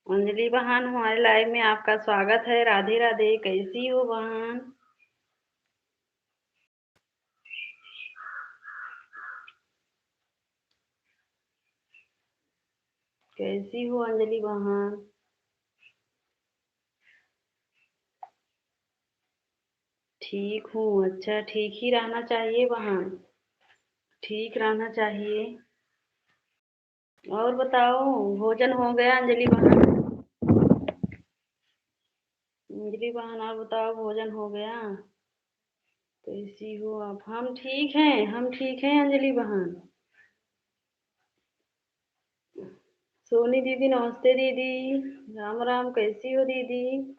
अंजलि बहन, हमारे लाइव में आपका स्वागत है। राधे राधे। कैसी हो बहन? कैसी हो अंजलि बहन? ठीक हूँ। अच्छा, ठीक ही रहना चाहिए बहन। ठीक रहना चाहिए। और बताओ, भोजन हो गया अंजलि बहन? अंजलि बहन, और बताओ, भोजन हो गया? कैसी हो आप? हम ठीक हैं, हम ठीक हैं अंजलि बहन। सोनी दीदी, नमस्ते दीदी। राम राम। कैसी हो दीदी?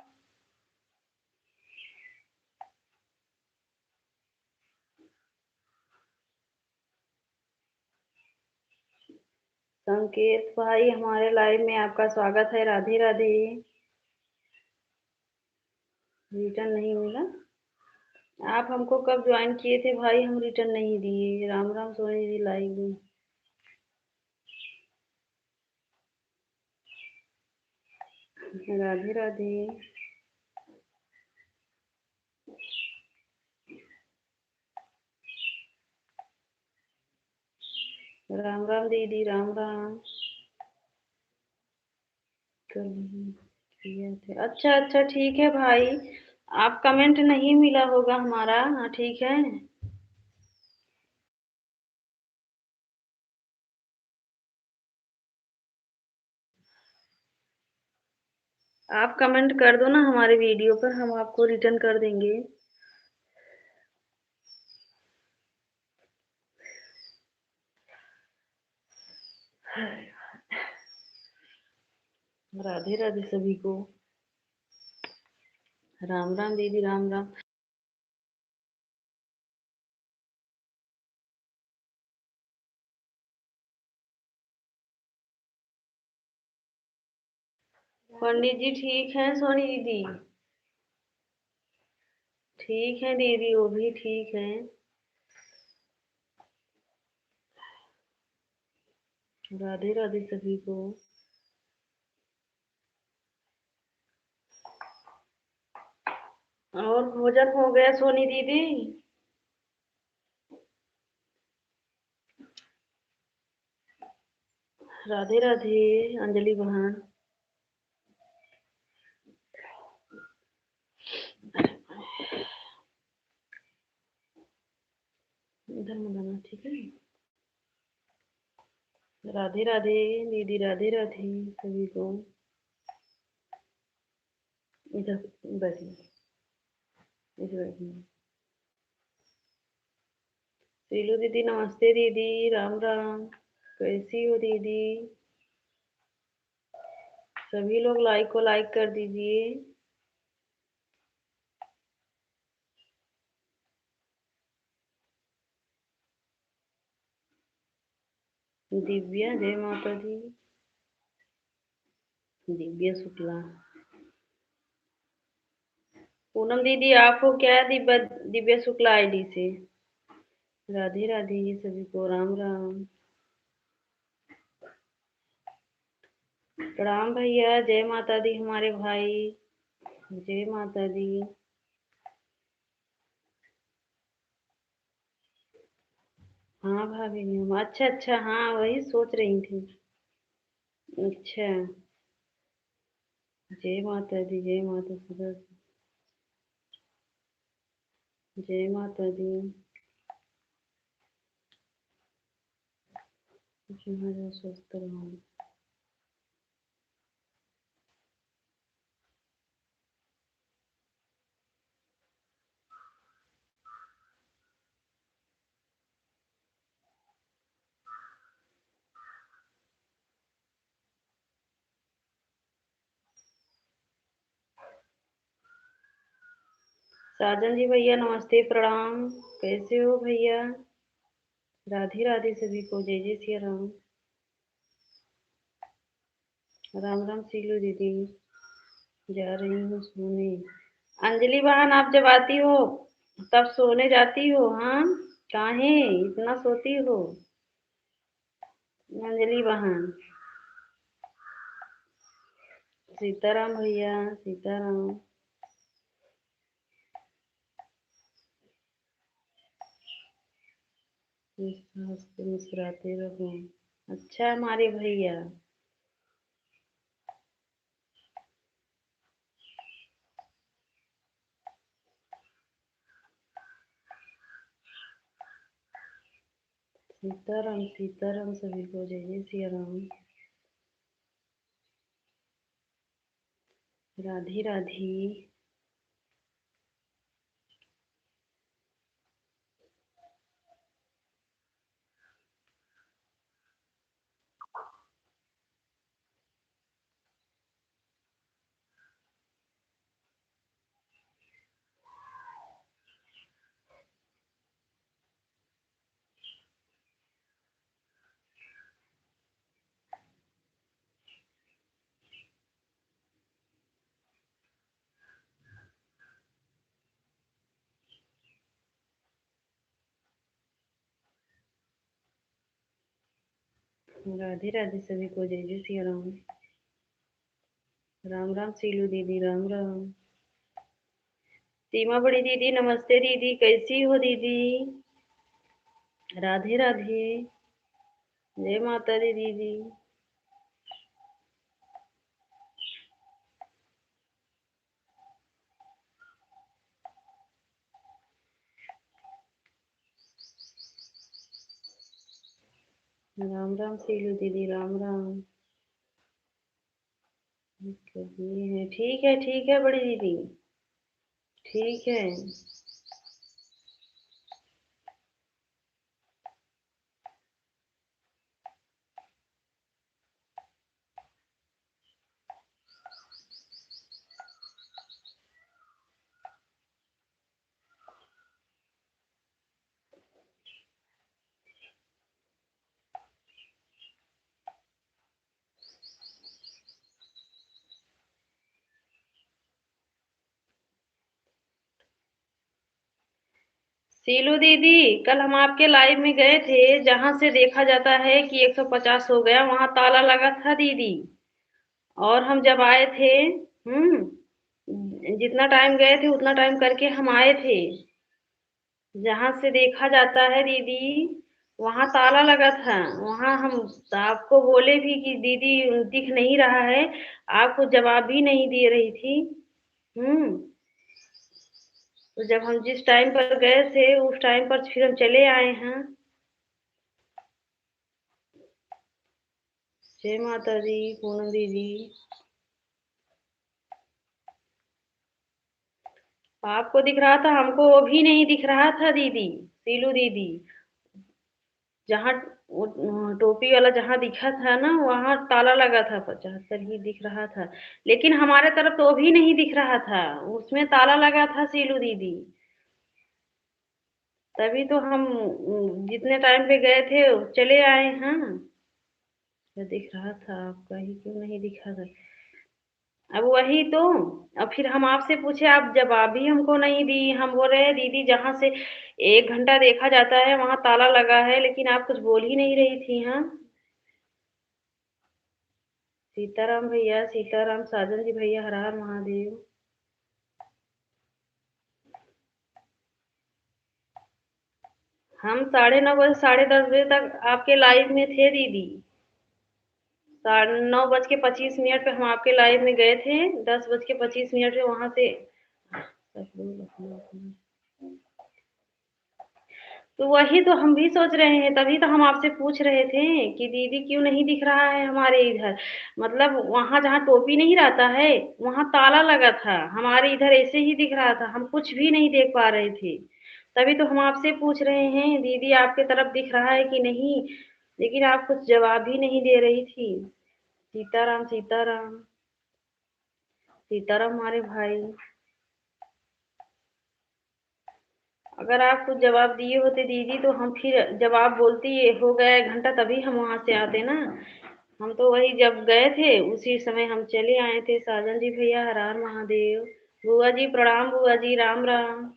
संकेत भाई, हमारे लाइव में आपका स्वागत है। राधे राधे। रिटर्न नहीं मिला? आप हमको कब ज्वाइन किए थे भाई? हम रिटर्न नहीं दिए। राम राम सोनी जी लाइव में। राधे राधे। राम राम दीदी, राम राम। कल किए थे। अच्छा अच्छा, ठीक है भाई। आप कमेंट नहीं मिला होगा हमारा। हाँ, ठीक है। आप कमेंट कर दो ना हमारे वीडियो पर, हम आपको रिटर्न कर देंगे। राधे राधे सभी को। राम राम दीदी, राम राम। पंडित जी ठीक है सोनी दीदी? ठीक है दीदी, वो भी ठीक है। राधे राधे सभी को। और भोजन हो गया सोनी दीदी? राधे राधे अंजलि बहन। इधर मिलाना, ठीक है। राधे राधे दीदी, राधे राधे सभी को। इधर बैठिए, इधर बैठिए। शीलू दीदी, नमस्ते दीदी, राम राम। कैसी हो दीदी? सभी लोग लाइक को लाइक कर दीजिए। दिव्या, जय माता दी। दिव्या शुक्ला। पूनम दीदी, आप हो क्या दिव्या? दिव्या शुक्ला आईडी से। राधे राधे सभी को, राम राम। प्रणाम भैया, जय माता दी हमारे भाई। जय माता दी। हाँ भाभी, हम अच्छा अच्छा, हाँ वही सोच रही थी। अच्छा। जय माता दी, जय माता सदा। जय माता दी। जहाँ जहाँ स्वस्थ रहो। साजन जी भैया, नमस्ते प्रणाम। कैसे हो भैया? राधे राधे सभी को, जय जय सिया राम। राम राम शीलू दीदी। जा रही हूँ सोने। अंजलि बहन, आप जब आती हो तब सोने जाती हो? हाँ, काहे इतना सोती हो अंजलि बहन? सीताराम भैया, सीताराम। हंसते मुस्कुराते रहो। अच्छा हमारे भैया। सीताराम सीताराम सभी को, जय जय सिया राम। राधे राधे। राधे राधे सभी को, जय जय सिया राम। राम राम सीलू दीदी, राम राम। सीमा बड़ी दीदी, नमस्ते दीदी, कैसी हो दीदी? राधे राधे। जय माता दी दीदी। राम राम सीलू दीदी, राम राम। ये है, ठीक है बड़ी दीदी, ठीक है। सीलू दीदी, कल हम आपके लाइव में गए थे, जहां से देखा जाता है कि 150 हो गया, वहां ताला लगा था दीदी। और हम जब आए थे, जितना टाइम गए थे उतना टाइम करके हम आए थे। जहां से देखा जाता है दीदी, वहां ताला लगा था। वहां हम आपको बोले भी कि दीदी दिख नहीं रहा है, आप कुछ जवाब भी नहीं दे रही थी। हम्म तो जब हम जिस टाइम पर गए थे उस टाइम पर फिर हम चले आए हैं। जय माता दी पूनम दीदी। आपको दिख रहा था, हमको वो भी नहीं दिख रहा था दीदी, सीलू दीदी। जहाँ वो टोपी वाला जहाँ दिखा था ना, वहाँ ताला लगा था, 75 ही दिख रहा था। लेकिन हमारे तरफ तो वो भी नहीं दिख रहा था, उसमें ताला लगा था सीलू दीदी। तभी तो हम जितने टाइम पे गए थे चले आए हैं। क्या दिख रहा था आपका ही क्यों नहीं दिखा था? अब वही तो। अब फिर हम आपसे पूछे, आप जवाब भी हमको नहीं दी। हम बोल रहे हैं दीदी जहाँ से 1 घंटा देखा जाता है वहां ताला लगा है, लेकिन आप कुछ बोल ही नहीं रही थी। हाँ, सीताराम भैया, सीताराम। साजन जी भैया, हर हर महादेव। हम 9:30 बजे, 10:30 बजे तक आपके लाइव में थे दीदी। 9:25 पे हम आपके लाइव में गए थे। 10:25 पे वहां से। तो वही तो हम भी सोच रहे हैं, तभी तो हम आपसे पूछ रहे थे कि दीदी क्यों नहीं दिख रहा है हमारे इधर। मतलब वहां जहाँ टोपी नहीं रहता है, वहां ताला लगा था। हमारे इधर ऐसे ही दिख रहा था, हम कुछ भी नहीं देख पा रहे थे। तभी तो हम आपसे पूछ रहे हैं दीदी आपके तरफ दिख रहा है कि नहीं। लेकिन आप कुछ जवाब ही नहीं दे रही थी। सीताराम सीताराम। सीताराम हमारे भाई। अगर आप कुछ जवाब दिए होते दीदी, तो हम फिर जवाब बोलती हो गया 1 घंटा, तभी हम वहां से आते ना। हम तो वही जब गए थे उसी समय हम चले आए थे। साजन जी भैया, हर हर महादेव। बुआ जी प्रणाम, बुआ जी राम राम।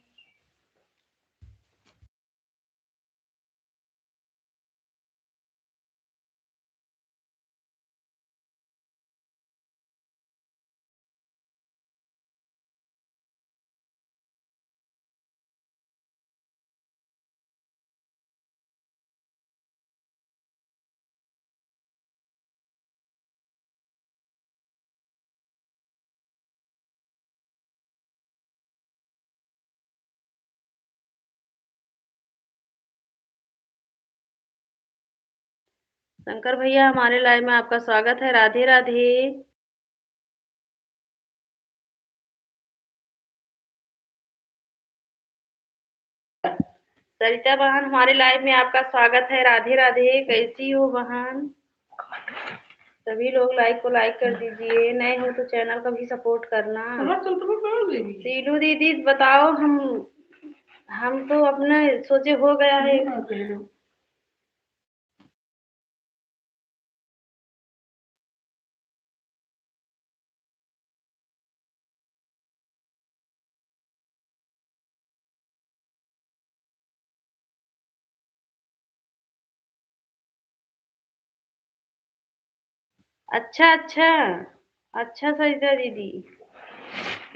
शंकर भैया हमारे लाइव में आपका स्वागत है। राधे राधे। सरिता बहन हमारे लाइव में आपका स्वागत है। राधे राधे। कैसी हो बहन? सभी लोग लाइक को लाइक कर दीजिए, नए हो तो चैनल का भी सपोर्ट करना। सीलू दीदी बताओ, हम तो अपने सोचे हो गया है। अच्छा अच्छा। अच्छा सरिता दीदी,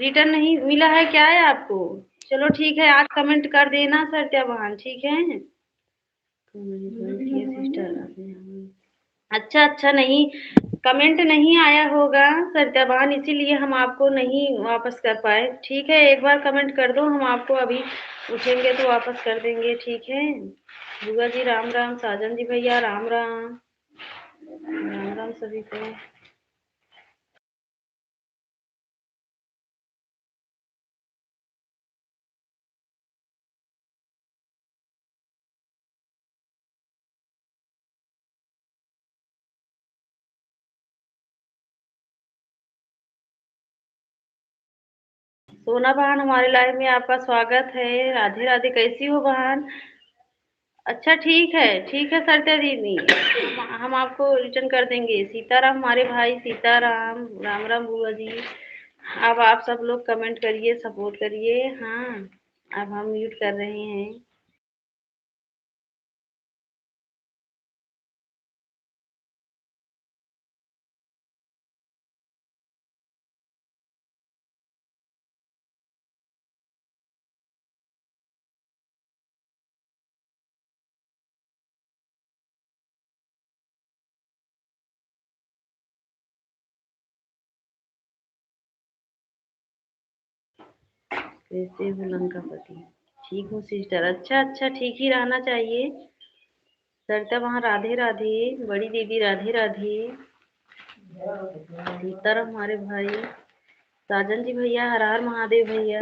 रिटर्न नहीं मिला है क्या है आपको? चलो ठीक है, आज कमेंट कर देना सरिता बहन, ठीक है। सिस्टर, अच्छा अच्छा, नहीं कमेंट नहीं आया होगा सरिता बहन, इसीलिए हम आपको नहीं वापस कर पाए। ठीक है, एक बार कमेंट कर दो, हम आपको अभी उठेंगे तो वापस कर देंगे, ठीक है। बुआ जी राम राम, साजन जी भैया राम राम। राम राम सभी को। सोना बहन हमारे लाइव में आपका स्वागत है। राधे राधे। कैसी हो बहन? अच्छा ठीक है सरिता दीदी, हम आपको रिटर्न कर देंगे। सीताराम हमारे भाई, सीताराम। राम राम बुआ जी। अब आप सब लोग कमेंट करिए, सपोर्ट करिए। हाँ, अब हम म्यूट कर रहे हैं। कैसे हो लंका पति? ठीक हूँ सिस्टर। अच्छा अच्छा, ठीक ही रहना चाहिए। सरिता वहाँ राधे राधे। बड़ी दीदी राधे राधे। सीताराम हमारे भाई, साजन जी भैया, हर हर महादेव भैया।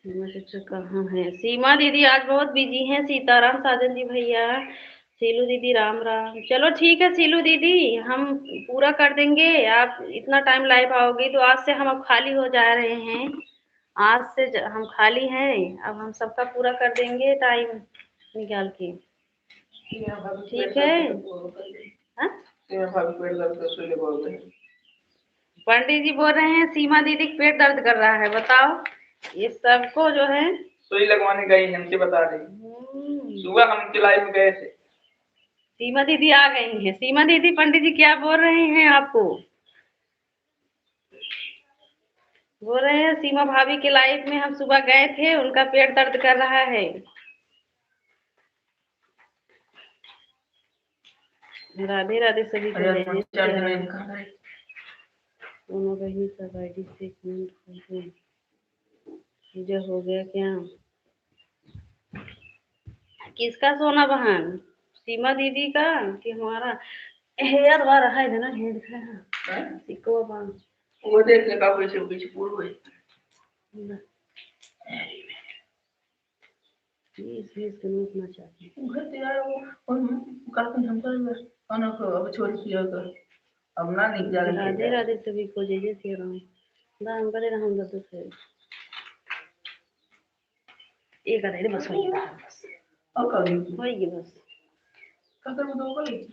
सीमा सिस्टर कहाँ है? सीमा दीदी आज बहुत बिजी हैं। सीताराम साजन जी भैया, सीलू दीदी राम राम। चलो ठीक है सीलू दीदी, हम पूरा कर देंगे। आप इतना टाइम लाइव आओगी तो आज से हम अब खाली हो जा रहे हैं। आज से हम खाली हैं, अब हम सबका पूरा कर देंगे टाइम निकाल के। ठीक है। हाँ? पंडित जी बोल रहे हैं सीमा दीदी के पेट दर्द कर रहा है, बताओ। ये सबको जो है सुई लगवाने गई, हमसे बता रही। सुबह हम उनके लाइव में गए थे। सीमा दीदी आ गई हैं। सीमा दीदी, पंडित जी क्या बोल रहे हैं आपको? बोल रहे हैं सीमा भाभी के लाइफ में हम सुबह गए थे, उनका पेट दर्द कर रहा है। राधे राधे सभी को। दोनों बहन सब आईडी से कमेंट पूजा हो गया क्या? किसका सोना बहन? सीमा दीदी का कि हमारा? हेयर वाला है ना, हेयर दिखा सिको बांध। वो देख लगा पीछे पीछे पूरा हुई। प्लीज प्लीज कमेंट ना चाहिए। घर तैयार हो और कल हम चल अब छोड़ दिया कर, अब ना निक जा रही है। राधे राधे सभी को, जय जय श्री राम। दान करे रहम दस है एक आधे बस होई बस और कभी होई बस ककर वो दो गई।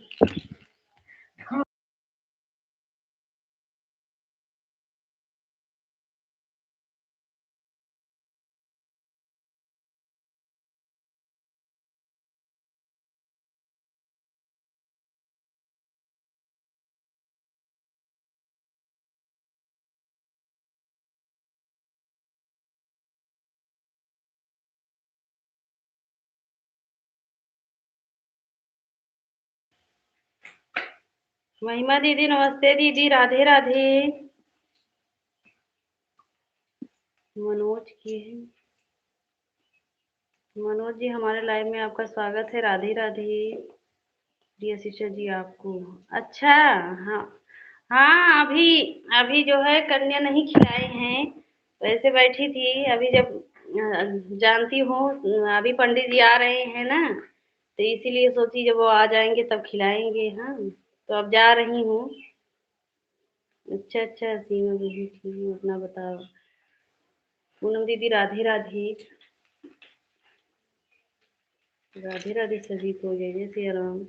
महिमा दीदी नमस्ते दीदी, राधे राधे। मनोज की है, मनोज जी हमारे लाइव में आपका स्वागत है, राधे राधे। प्रिय सिस्टर जी आपको अच्छा। हाँ हाँ, अभी अभी जो है कन्या नहीं खिलाए हैं, वैसे बैठी थी अभी। जब जानती हूँ अभी पंडित जी आ रहे हैं ना, तो इसीलिए सोची जब वो आ जाएंगे तब खिलाएंगे। हाँ, तो अब जा रही हूँ। अच्छा अच्छा, सीमा दीदी ठीक है, अपना बताओ। पूनम दीदी राधे राधे। राधे राधे सभी को, जय जय सिया राम।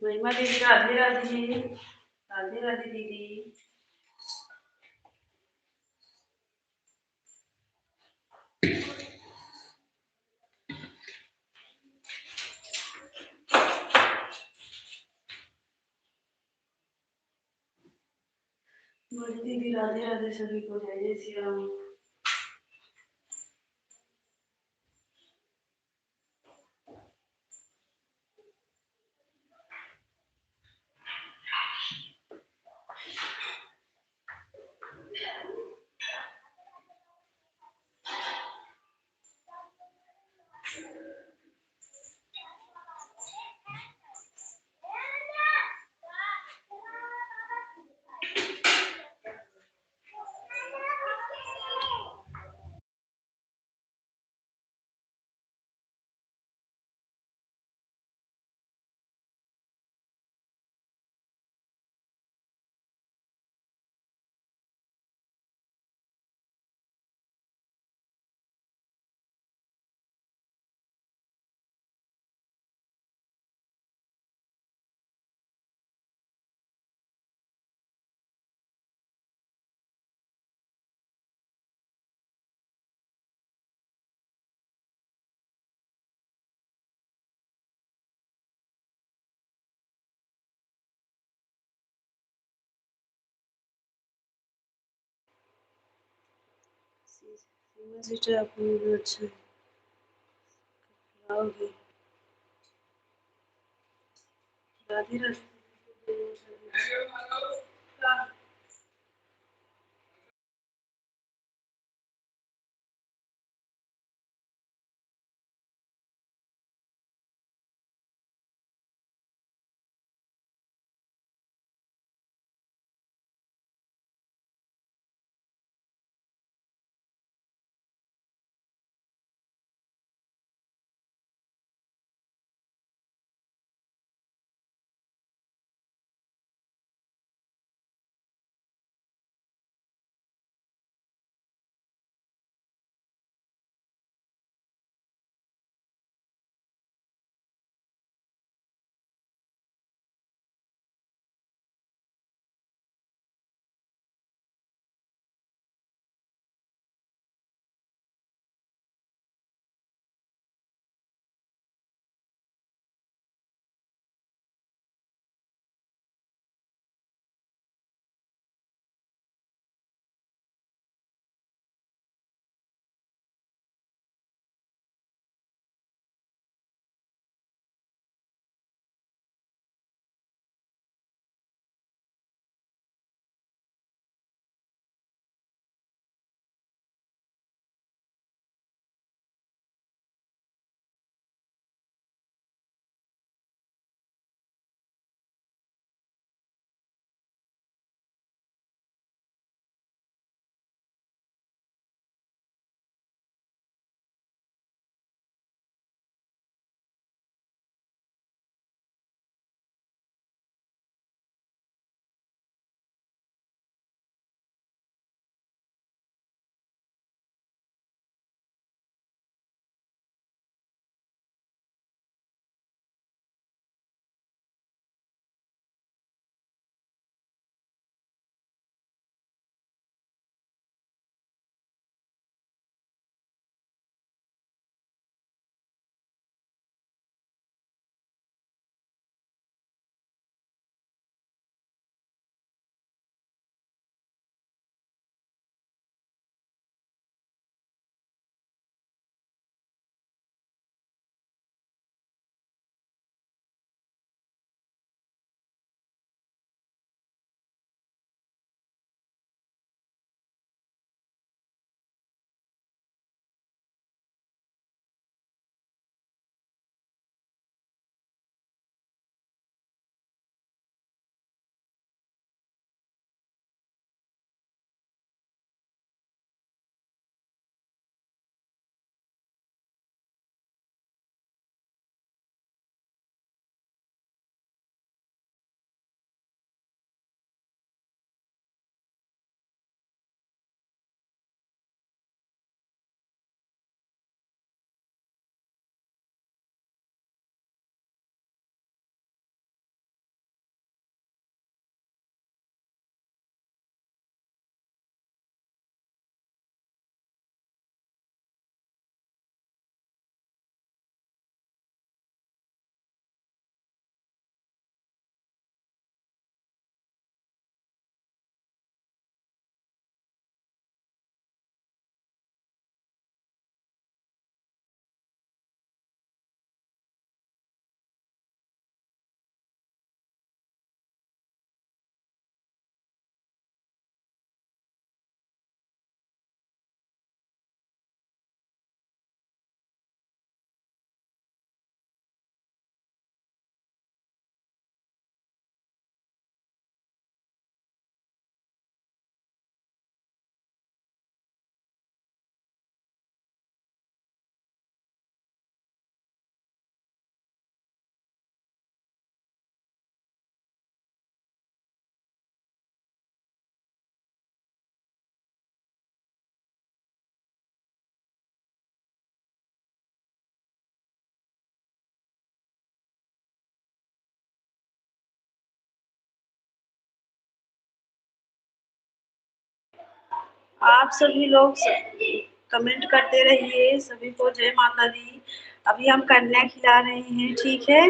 महिमा दीदी राधे राधे। राधे राधे दीदी। बड़ी दीदी राधे राधे सभी को, जय जय श्री राम। सीमा सिस्टर आपको वीडियो अच्छा खिलाओगे। राधे राधे। आप सभी लोग कमेंट करते रहिए। सभी को जय माता दी। अभी हम कन्या खिला रहे हैं, ठीक है।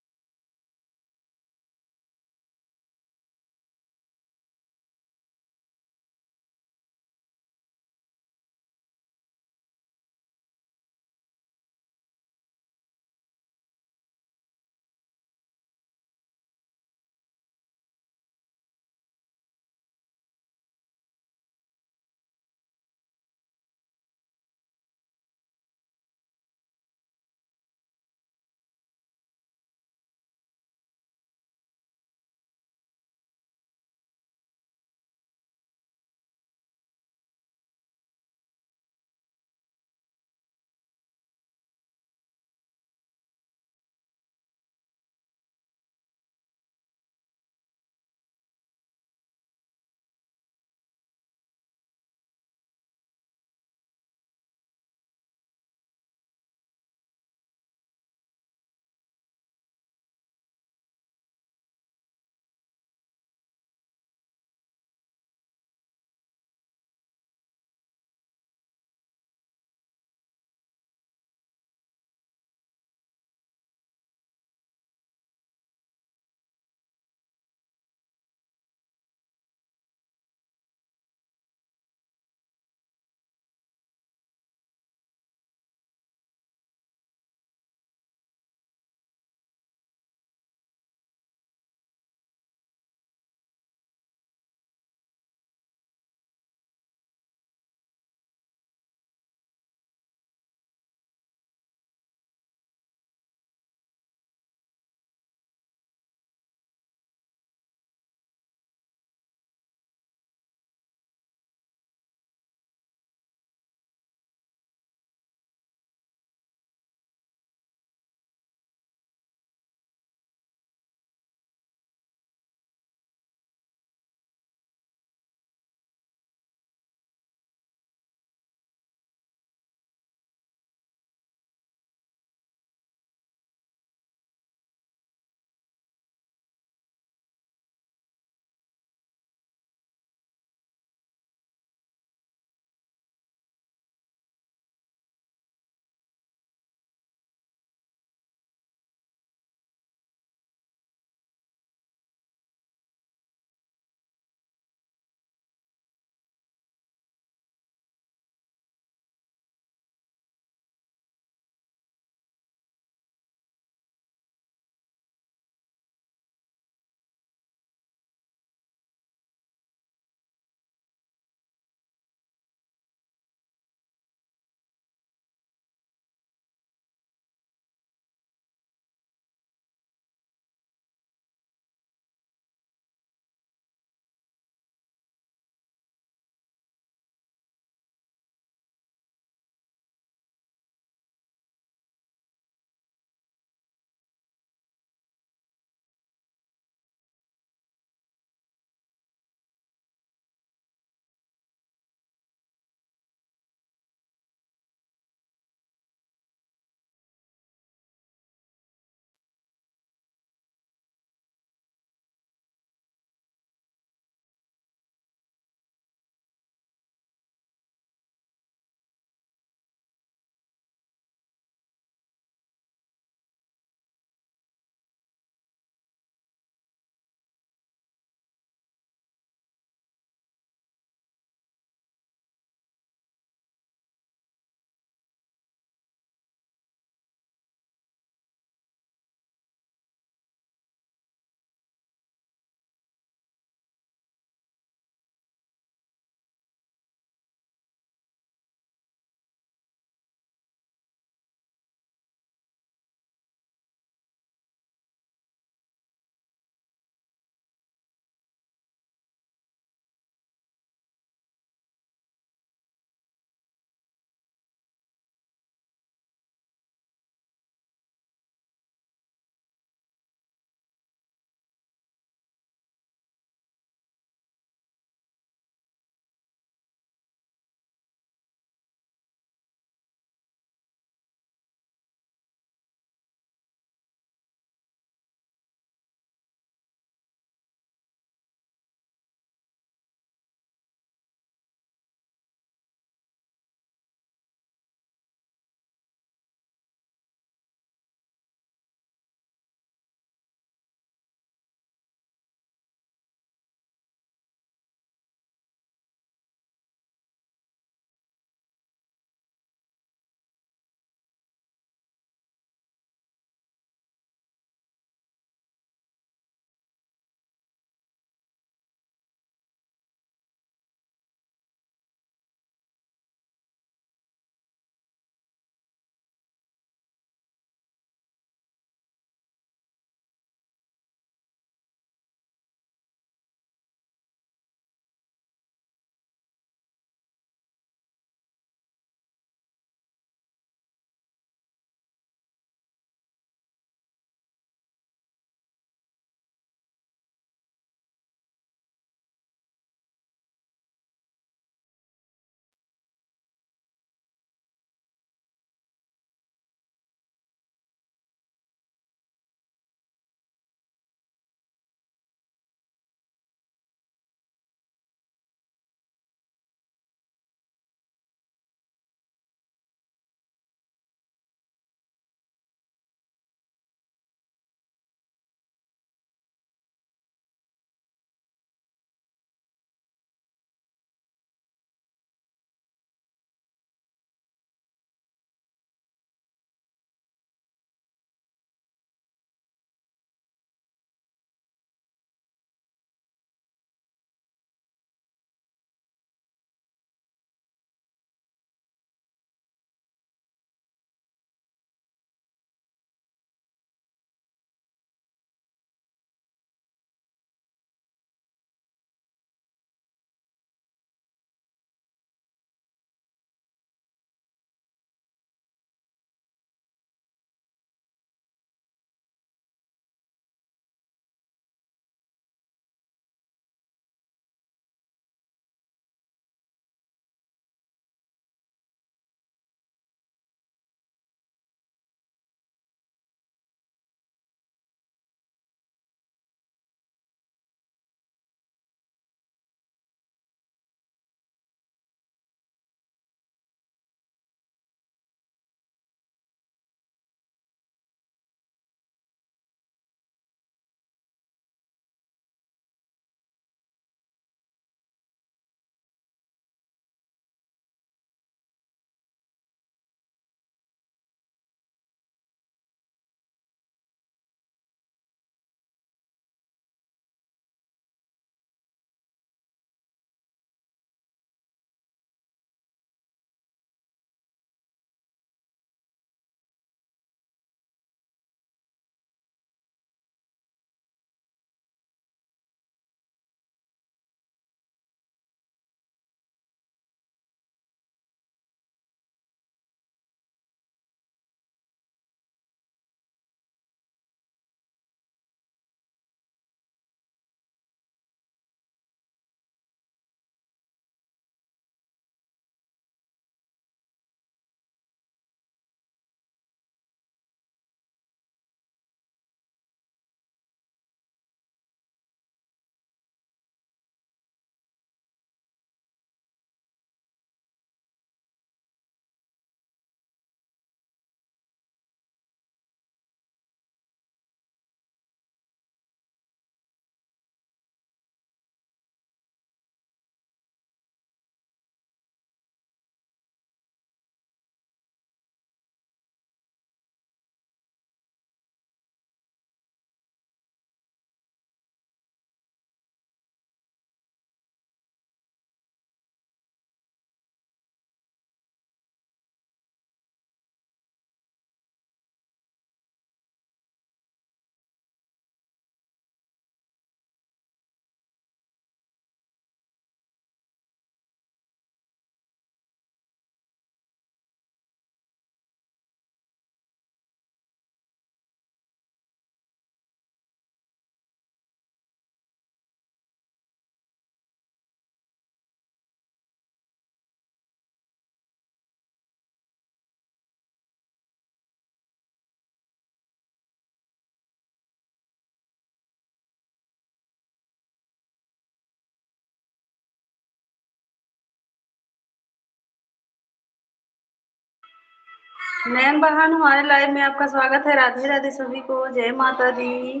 नैन बहन, हमारे लाइव में आपका स्वागत है। राधे राधे सभी को, जय माता दी।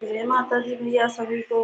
जय माता दी भैया सभी को।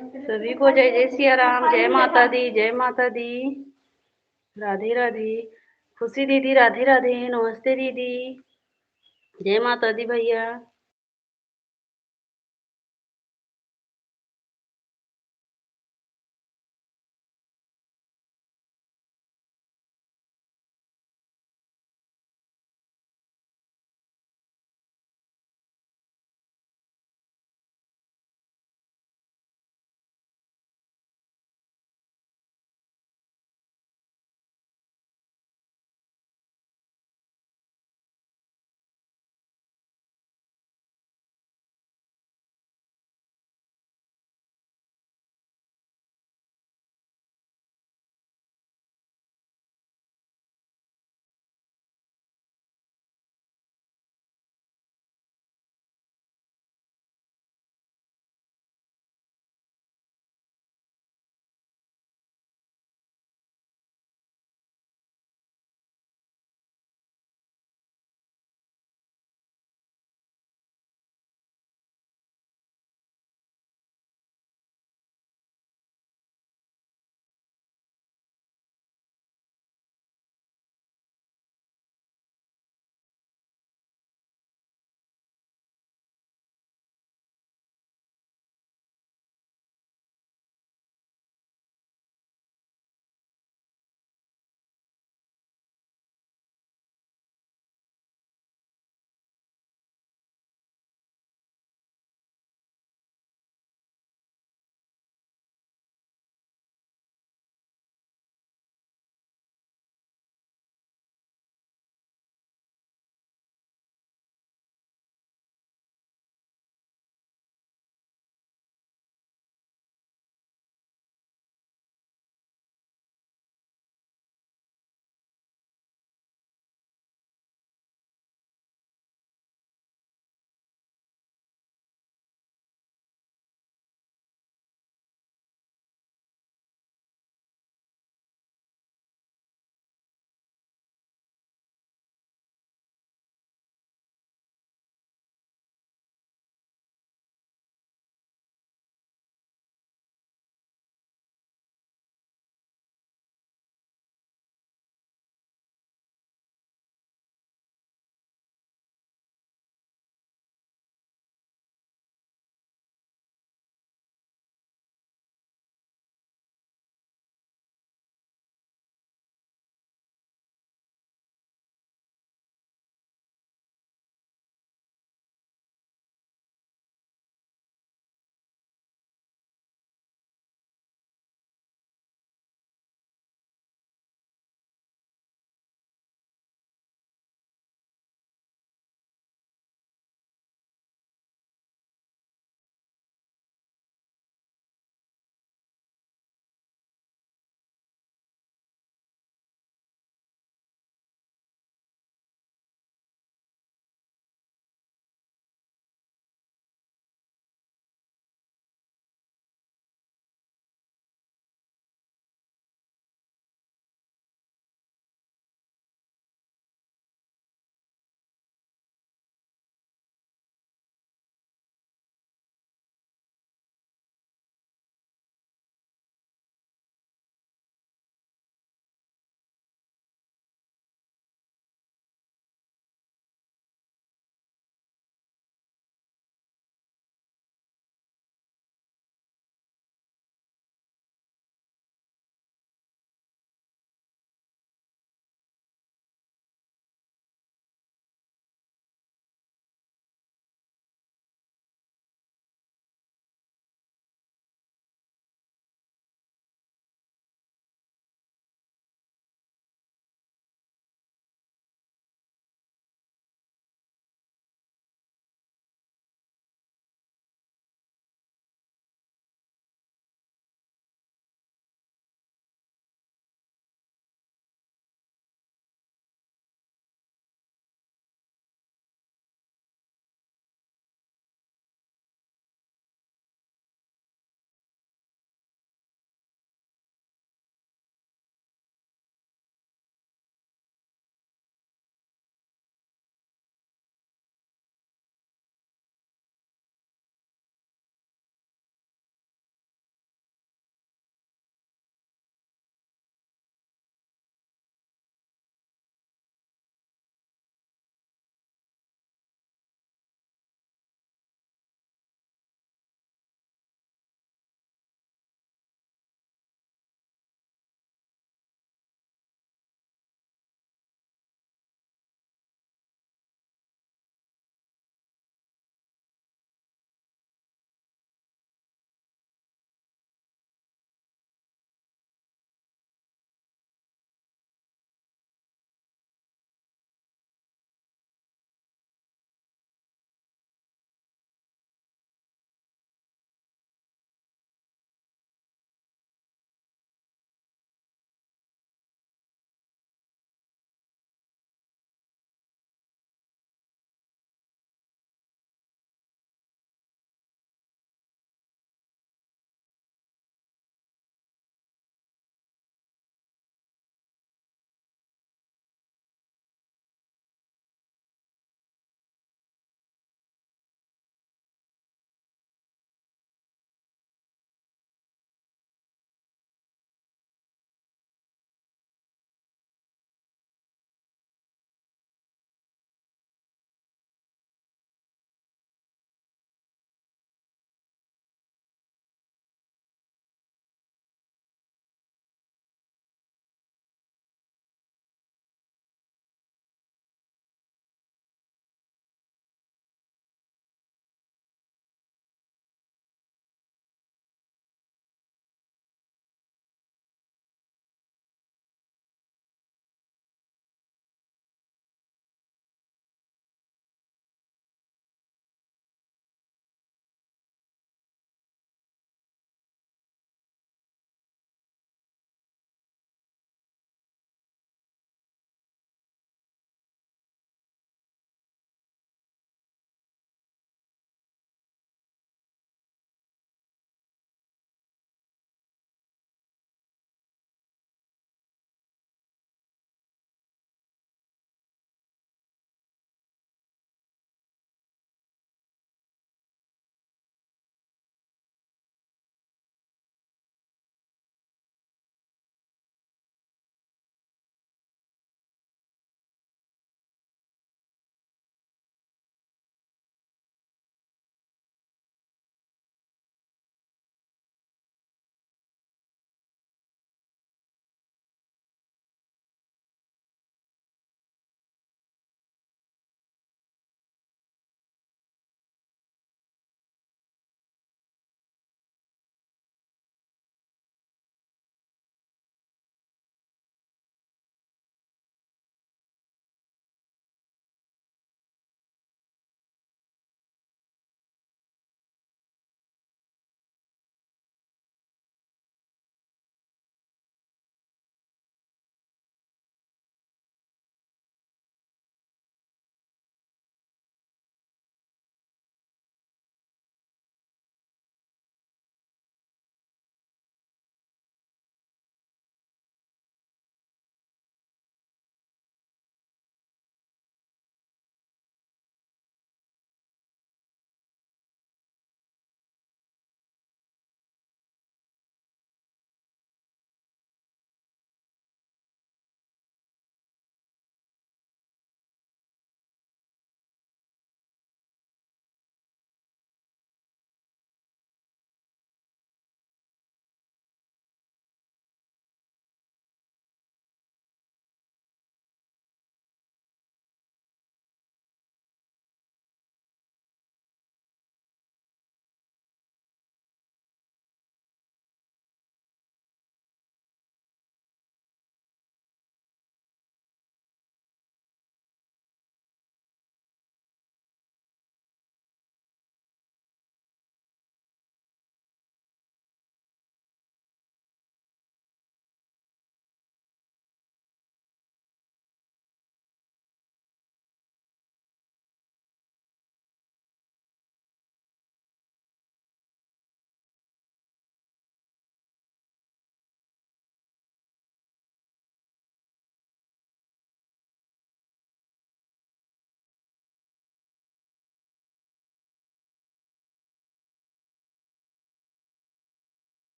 सभी को जय जय सिया राम, जय माता दी, जय माता दी। राधे राधे। खुशी दीदी राधे राधे, नमस्ते दीदी, जय माता दी भैया।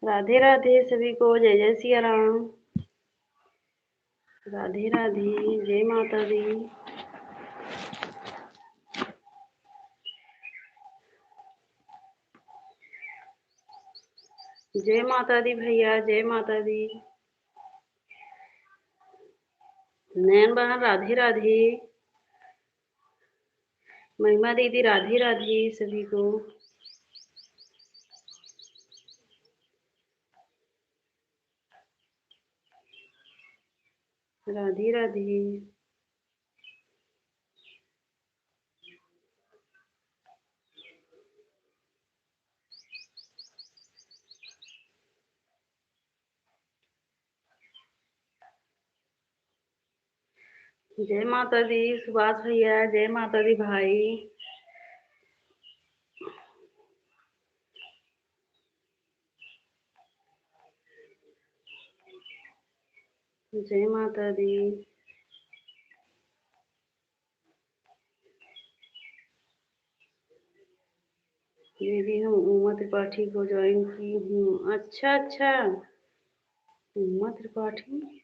राधे राधे सभी को, जय जय सिया राम। राधे राधे, जय माता दी। जय माता दी भैया, जय माता दी। नयन बहन राधे राधे। महिमा दीदी राधे राधे सभी को। राधे राधे। जय माता दी सुभाष भैया, जय माता दी भाई। जय माता दी। दीदी हम उमा त्रिपाठी को ज्वाइन की हूँ। अच्छा अच्छा, उमा त्रिपाठी।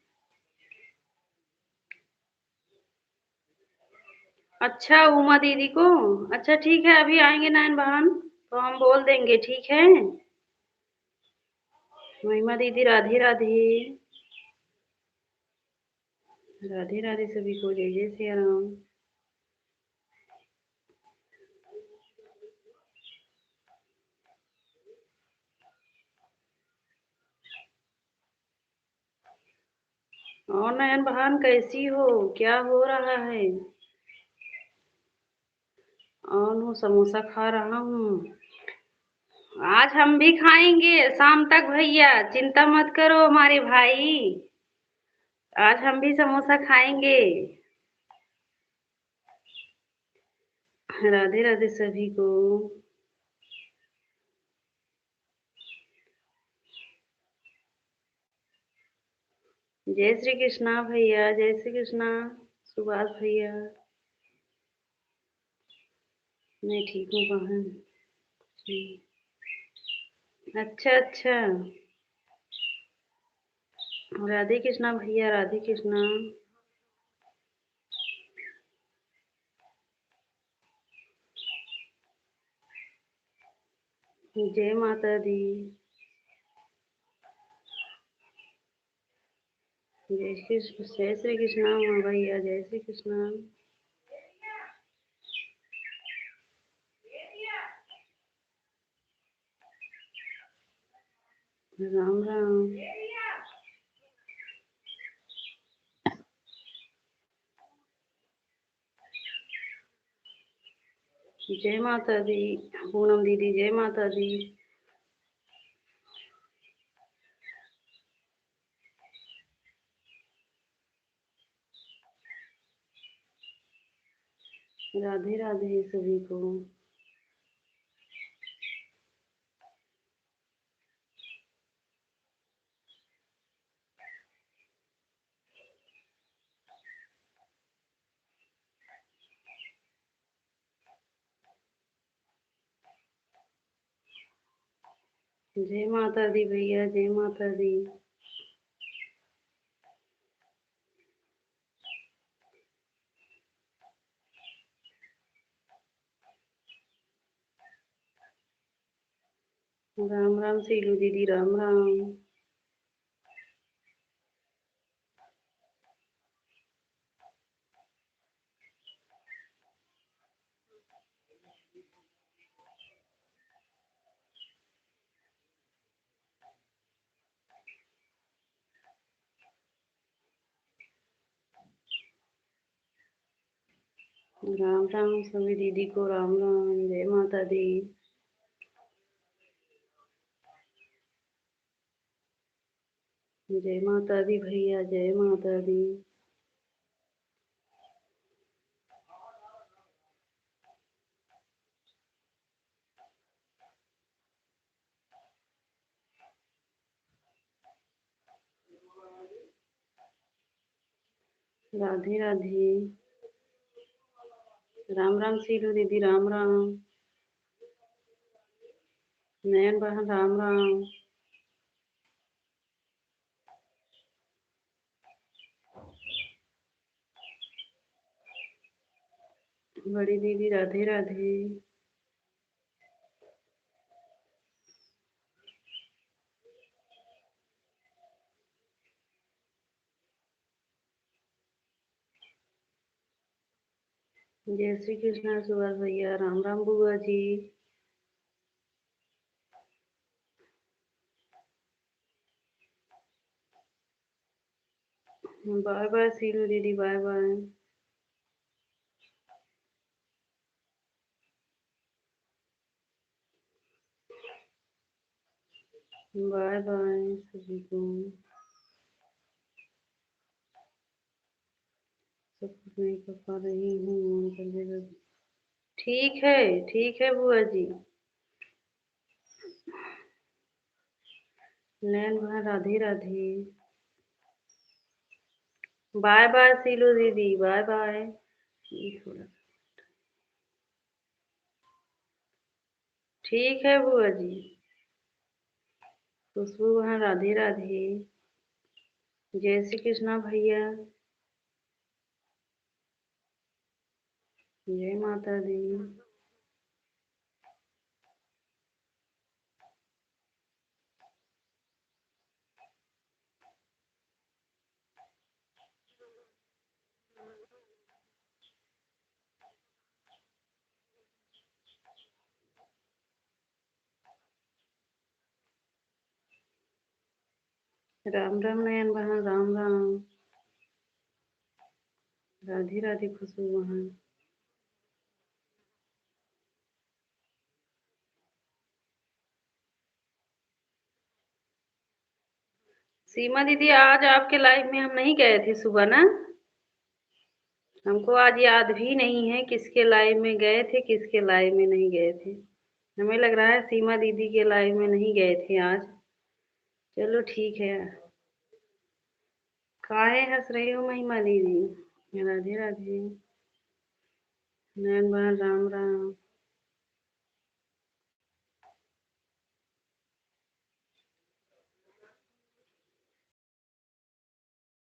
अच्छा उमा दीदी को, अच्छा ठीक है, अभी आएंगे नयन बहन तो हम बोल देंगे, ठीक है। महिमा दीदी राधे राधे। राधे राधे सभी को, जय जय सिया राम। और नयन बहन कैसी हो, क्या हो रहा है? और मैं समोसा खा रहा हूँ। आज हम भी खाएंगे शाम तक भैया, चिंता मत करो हमारे भाई। आज हम भी समोसा खाएंगे। राधे राधे सभी को। जय श्री कृष्णा भैया, जय श्री कृष्णा सुभाष भैया। मैं ठीक हूँ बहन। अच्छा अच्छा, राधे कृष्णा भैया, राधे कृष्णा। जय माता दी। जय श्री कृष्णा भैया, जय श्री कृष्णा। राम राम। जय माता दी। पूनम दीदी जय माता दी। राधे राधे सभी को। जय माता दी भैया, जय माता दी। राम राम सीलू दीदी, राम राम। राम राम सभी दीदी को, राम राम, जय माता दी। जय माता दी भैया, जय माता दी। राधे राधे। राम राम सीलू दीदी, राम राम। नयन बहन राम राम। बड़ी दीदी राधे राधे। जय श्री कृष्णा सुभाष भैया, राम राम बुआ जी। बाय बाय सीलू दीदी, बाय बाय। बाय बाय सभी को। सब कुछ नहीं कर पा रही हूँ। ठीक है बुआ जी। नैन बहन राधे राधे। बाय बाय सीलू दीदी, बाय बाय। थोड़ा ठीक है बुआ जी। खुशबू बहन राधे राधे। जय श्री कृष्णा भैया। जय माता दी। राम राम नयन बहन, राम राम। राधे राधे खुशबू बहन। सीमा दीदी, आज आपके लाइव में हम नहीं गए थे सुबह ना। हमको आज याद भी नहीं है किसके लाइव में गए थे, किसके लाइव में नहीं गए थे। हमें लग रहा है सीमा दीदी के लाइव में नहीं गए थे आज। चलो ठीक है। काहे हंस रही हो महिमा दीदी? राधे राधे। नयन बहन राम राम।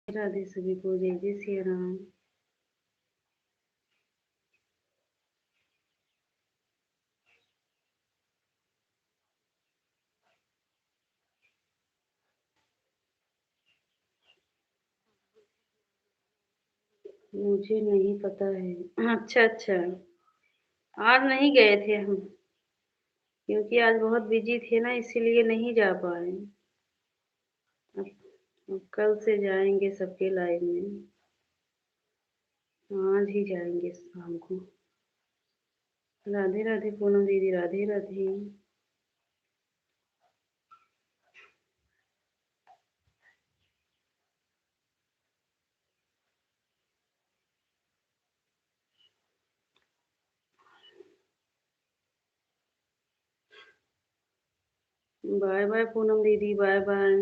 राधे सभी को, जय जय सिया राम। मुझे नहीं पता है। अच्छा अच्छा। आज नहीं गए थे हम, क्योंकि आज बहुत बिजी थे ना, इसीलिए नहीं जा पाए। अब, अब कल से जाएंगे सबके लाइव में। आज ही जाएंगे शाम को। राधे राधे पूनम दीदी, राधे राधे। बाय बाय पूनम दीदी, बाय बाय।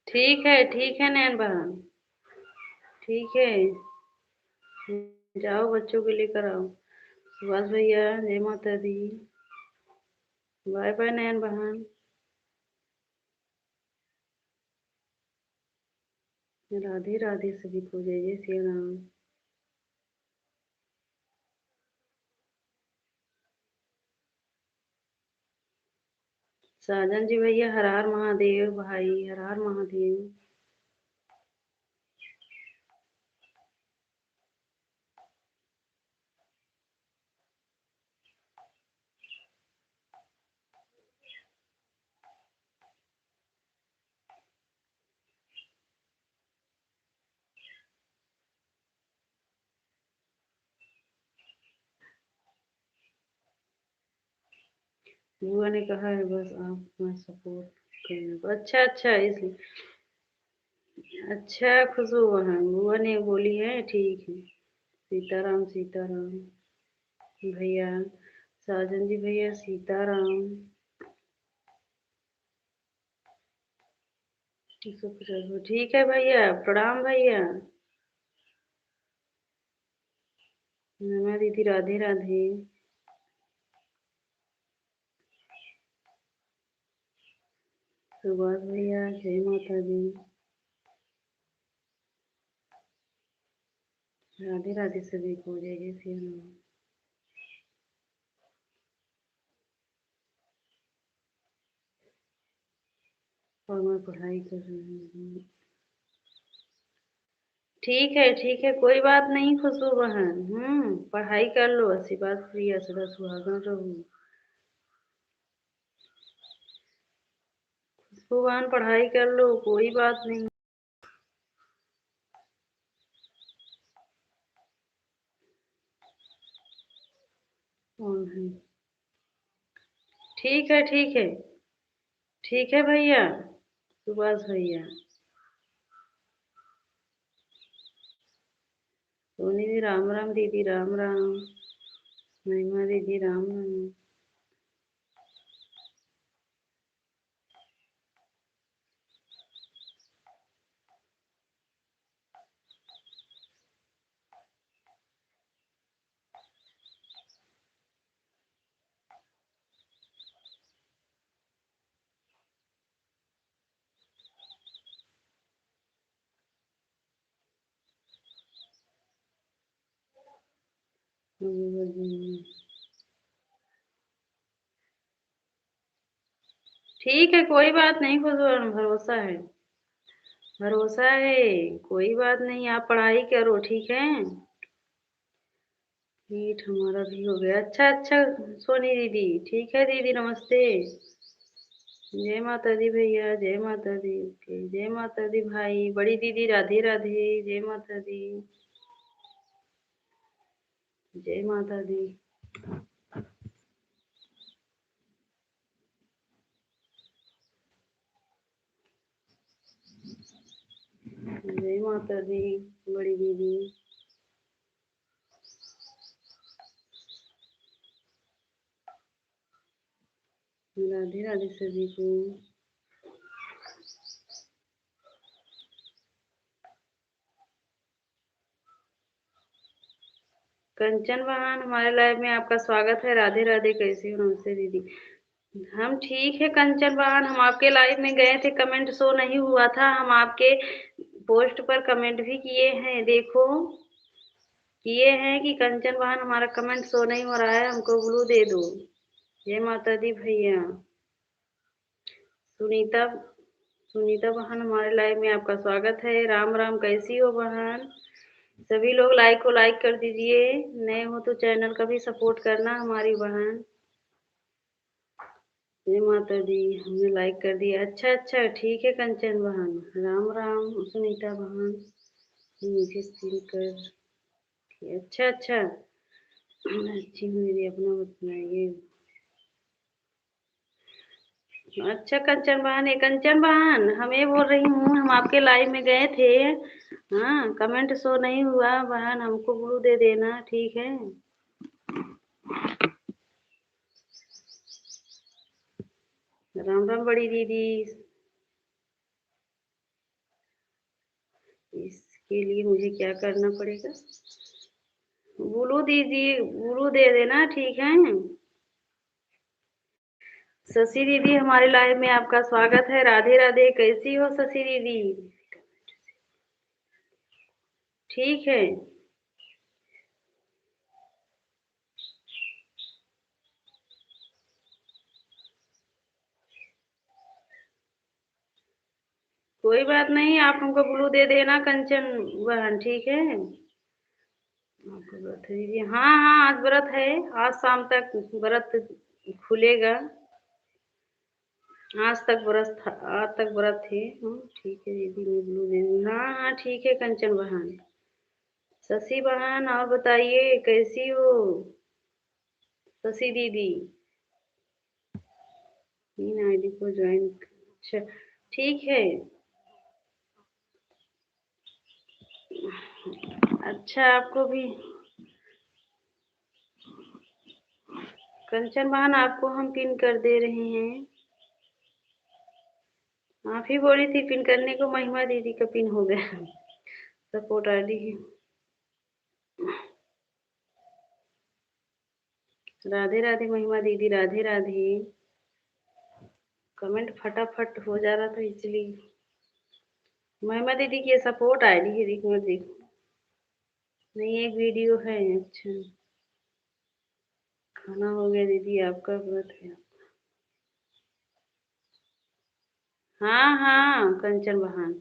ठीक है नैन बहन। ठीक है। जाओ बच्चों को लेकर आओ। सुभाष भैया, जय माता दी। बाय बाय नैन बहन। राधे राधे सभी को, जय जय श्री राम। साजन जी भैया, हर हर महादेव भाई, हर हर महादेव। बुआ ने कहा है बस आप मैं सपोर्ट करने को। अच्छा अच्छा इसलिए। अच्छा खुशबू बहन बुआ ने बोली है ठीक है। सीताराम सीताराम भैया। साजन जी भैया सीताराम। 150 ठीक है भैया प्रणाम भैया। नमा दीदी राधे राधे। सुभाष भैया जय माता दी। राधे राधे सभी को जय जय श्री राम। और मैं पढ़ाई कर रही हूँ। ठीक है कोई बात नहीं खुशबू बहन। पढ़ाई कर लो ऐसी बात प्रिया सदा सुहागन रहूं। खुशबू बहन पढ़ाई कर लो कोई बात नहीं। कौन है? ठीक है ठीक है। ठीक है भैया सुभाष भैया। सोनी दी राम राम दीदी राम राम। महिमा दीदी राम राम। ठीक है कोई बात नहीं खुशबू बहन भरोसा है। भरोसा है कोई बात नहीं आप पढ़ाई करो ठीक है। मीट हमारा भी हो गया। अच्छा अच्छा सोनी दीदी ठीक है दीदी नमस्ते। जय माता दी भैया जय माता दी। ओके जय माता दी भाई बड़ी दीदी राधे राधे जय माता दी। जय माता दी। जय माता दी बड़ी दीदी। राधे राधे सभी को। कंचन बहन हमारे लाइव में आपका स्वागत है। राधे राधे कैसी हो? नमस्ते दीदी। हम ठीक है कंचन बहन हम आपके लाइव में गए थे कमेंट शो नहीं हुआ था। हम आपके पोस्ट पर कमेंट भी किए हैं देखो। किए हैं कि कंचन बहन हमारा कमेंट शो नहीं हो रहा है हमको ब्लू दे दो। जय माता दी भैया। सुनीता सुनीता बहन हमारे लाइव में आपका स्वागत है। राम राम कैसी हो बहन? सभी लोग लाइक को लाइक कर दीजिए। नए हो तो चैनल का भी सपोर्ट करना हमारी बहन। जय माता दी हमने लाइक कर दिया। अच्छा अच्छा ठीक है कंचन बहन। राम राम सुनीता बहन। मुझे सील कर। अच्छा अच्छा मैं अच्छी हूँ दीदी अपना बताइए। अच्छा कंचन बहन हम ये बोल रही हूँ हम आपके लाइव में गए थे। हाँ कमेंट शो नहीं हुआ बहन हमको ब्लू दे देना ठीक है। राम राम बड़ी दीदी। इसके लिए मुझे क्या करना पड़ेगा? ब्लू दीजिए ब्लू दे देना ठीक है। शशि दीदी हमारे लाइव में आपका स्वागत है। राधे राधे कैसी हो शशि दीदी? ठीक है कोई बात नहीं आप हमको ब्लू दे देना कंचन बहन ठीक है। आपका व्रत है दीदी। हाँ हाँ आज व्रत है। आज शाम तक व्रत खुलेगा। आज तक व्रत थे। ठीक है दीदी मैं ब्लू दे दूँगी। हाँ हाँ ठीक है कंचन बहन। शशि बहन और बताइए कैसी हो? शशि दीदी इन आईडी को ज्वाइन। अच्छा ठीक है। अच्छा आपको भी कंचन बहन आपको हम पिन कर दे रहे हैं। आप ही बोली थी पिन करने को, महिमा दीदी का पिन हो गया। सपोर्ट आईडी है। राधे राधे महिमा दीदी, राधे राधे। कमेंट फटाफट हो जा रहा था इसलिए। महिमा दीदी की सपोर्ट आईडी है, देखो देखो। नहीं एक वीडियो है। अच्छा खाना हो गया दीदी, आपका व्रत है। हाँ हाँ कंचन बहन,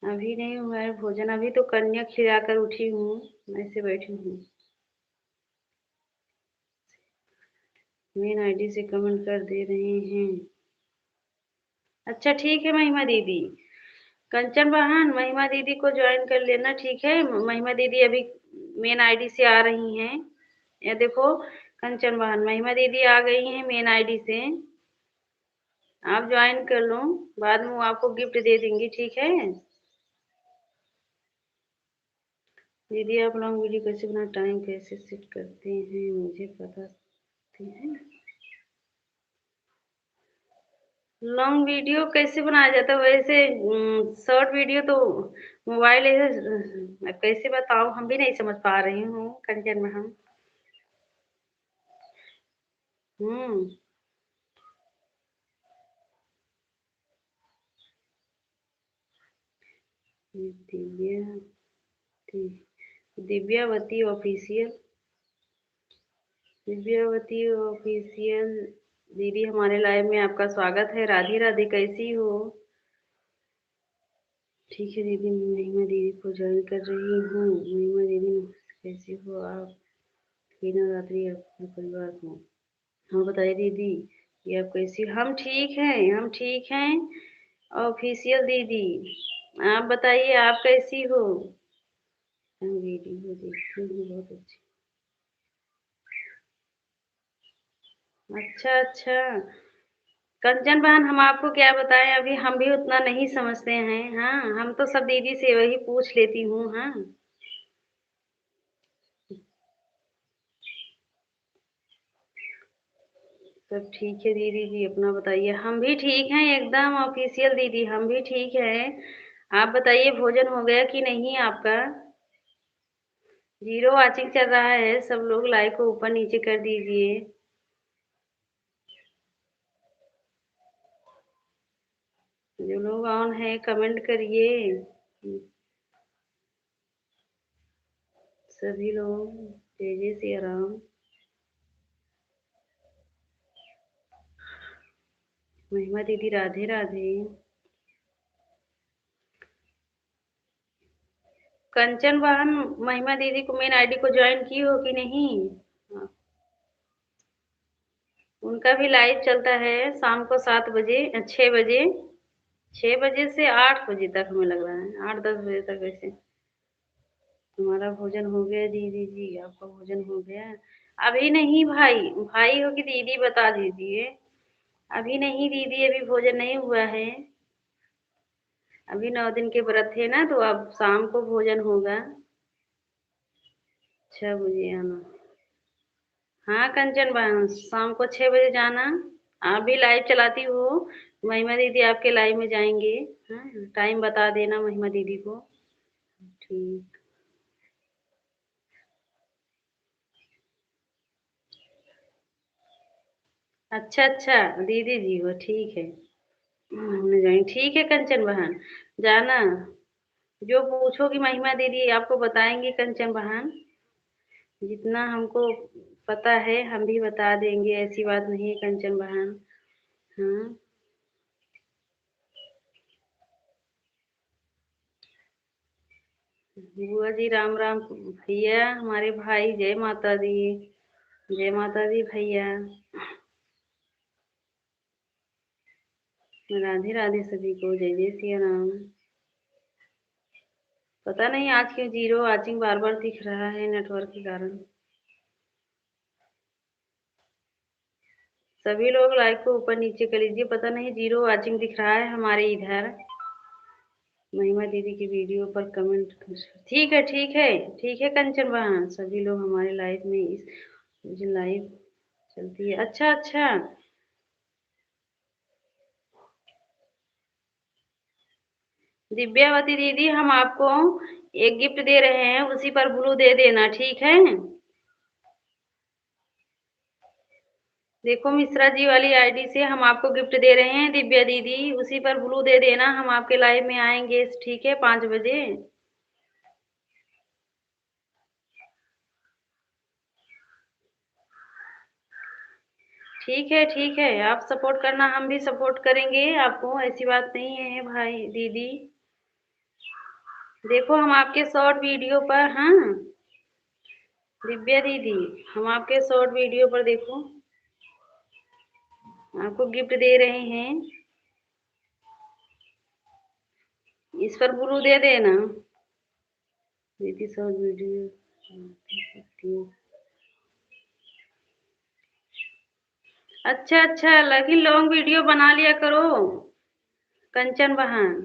अभी नहीं हुआ है भोजन, अभी तो कन्या खिलाकर उठी हूँ, ऐसे बैठी हूँ। मेन आईडी से कमेंट कर दे रहे हैं। अच्छा ठीक है महिमा दीदी। कंचन बहन महिमा दीदी को ज्वाइन कर लेना, ठीक है। महिमा दीदी अभी मेन आईडी से आ रही हैं। ये देखो कंचन बहन महिमा दीदी आ गई हैं मेन आईडी से। आप ज्वाइन कर लो, बाद में वो आपको गिफ्ट दे देंगी, ठीक है। दीदी आप लॉन्ग वीडियो कैसे बना, टाइम कैसे सेट करते हैं मुझे बताते हैं। लॉन्ग वीडियो कैसे बनाया जाता है वैसे, शॉर्ट वीडियो तो मोबाइल ऐसे कैसे बताऊं, हम भी नहीं समझ पा रही हूँ कंचन में हम। हम्म दिव्या दिव्यावती ऑफिशियल, दिव्यावती ऑफिशियल दीदी हमारे लाइव में आपका स्वागत है। राधे राधे, कैसी हो। ठीक है दीदी, मैं महिमा दीदी को ज्वाइन कर रही हूँ। महिमा दीदी कैसी हो आप, नवरात्रि अपने परिवार को। हाँ बताइए दीदी, ये आप कैसी, हम ठीक हैं, हम ठीक हैं। ऑफिशियल दीदी आप बताइए आप कैसी हो। हम वीडियो देखती हूँ बहुत अच्छी। अच्छा अच्छा कंचन बहन, हम आपको क्या बताएं, अभी हम भी उतना नहीं समझते हैं। हाँ हम तो सब दीदी से वही पूछ लेती हूँ। हाँ सब ठीक है दीदी जी, अपना बताइए। हम भी ठीक हैं एकदम ऑफिशियल दीदी, हम भी ठीक हैं। आप बताइए भोजन हो गया कि नहीं आपका। 0 वाचिंग चल रहा है, सब लोग लाइक को ऊपर नीचे कर दीजिए। जो लोग ऑन है कमेंट करिए, सभी लोग जय जय सिया राम। महिमा दीदी राधे राधे। कंचन बहन महिमा दीदी को मेन आईडी को ज्वाइन की हो कि नहीं। हाँ, उनका भी लाइव चलता है शाम को 7 बजे 6 बजे, 6 बजे से 8 बजे तक, हमें लग रहा है 8-10 बजे तक वैसे। हमारा भोजन हो गया दीदी जी, आपका भोजन हो गया। अभी नहीं भाई, भाई हो कि दीदी बता दीजिए। अभी नहीं दीदी, अभी भोजन नहीं हुआ है। अभी 9 दिन के व्रत थे ना, तो अब शाम को भोजन होगा। 6 बजे आना। हाँ कंचन बहन शाम को 6 बजे जाना। आप भी लाइव चलाती हो, महिमा दीदी आपके लाइव में जाएंगे। हाँ टाइम बता देना महिमा दीदी को। ठीक। अच्छा अच्छा दीदी जी वो ठीक है। हमने जाएंगे, ठीक है कंचन बहन जाना। जो पूछोगी महिमा दीदी आपको बताएंगी कंचन बहन, जितना हमको पता है हम भी बता देंगे, ऐसी बात नहीं है कंचन बहन। हाँ बुआ जी राम राम भैया, हमारे भाई जय माता दी। जय माता दी भैया। राधे राधे सभी को, जय जय सिया राम। पता नहीं आज क्यों 0 वाचिंग बार बार दिख रहा है नेटवर्क के कारण। सभी लोग लाइक को ऊपर नीचे कर लीजिए। पता नहीं 0 वाचिंग दिख रहा है हमारे इधर। महिमा दीदी की वीडियो पर कमेंट ठीक है, ठीक है, ठीक है कंचन बहन। सभी लोग हमारे लाइव में इस लाइव चलती है। अच्छा अच्छा, दिव्यावती दीदी हम आपको एक गिफ्ट दे रहे हैं, उसी पर ब्लू दे देना, ठीक है। देखो मिश्रा जी वाली आईडी से हम आपको गिफ्ट दे रहे हैं दिव्या दीदी, उसी पर ब्लू दे देना। हम आपके लाइव में आएंगे, ठीक है, 5 बजे। ठीक है, ठीक है, आप सपोर्ट करना, हम भी सपोर्ट करेंगे आपको, ऐसी बात नहीं है भाई दीदी। देखो हम आपके शॉर्ट वीडियो पर, हाँ दिव्या दीदी, हम आपके शॉर्ट वीडियो पर देखो आपको गिफ्ट दे रहे हैं, इस पर ब्लू दे देना दीदी। शॉर्ट वीडियो अच्छा अच्छा, लेकिन लॉन्ग वीडियो बना लिया करो कंचन बहन,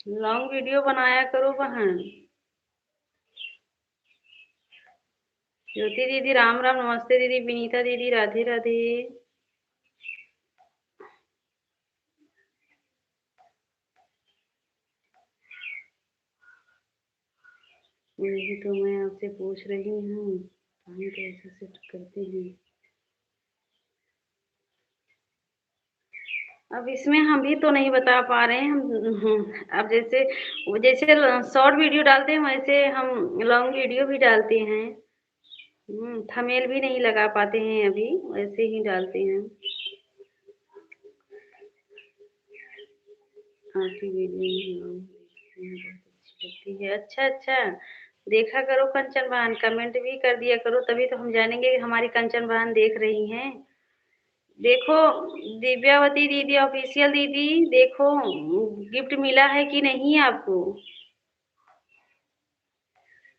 लॉन्ग वीडियो बनाया करो बहन। ज्योति दीदी राम राम, नमस्ते दीदी। विनीता दीदी राधे राधे। यही तो मैं आपसे पूछ रही हूँ, हम कैसे सेट करते हैं। अब इसमें हम भी तो नहीं बता पा रहे हैं हम। अब जैसे जैसे शॉर्ट वीडियो डालते हैं वैसे हम लॉन्ग वीडियो भी डालते हैं। थंबनेल भी नहीं लगा पाते हैं अभी, वैसे ही डालते हैं। आपकी वीडियो बहुत अच्छी लगती है। अच्छा अच्छा, देखा करो कंचन बहन, कमेंट भी कर दिया करो, तभी तो हम जानेंगे कि हमारी कंचन बहन देख रही हैं। देखो दिव्यावती दीदी ऑफिशियल दीदी, देखो गिफ्ट मिला है कि नहीं आपको।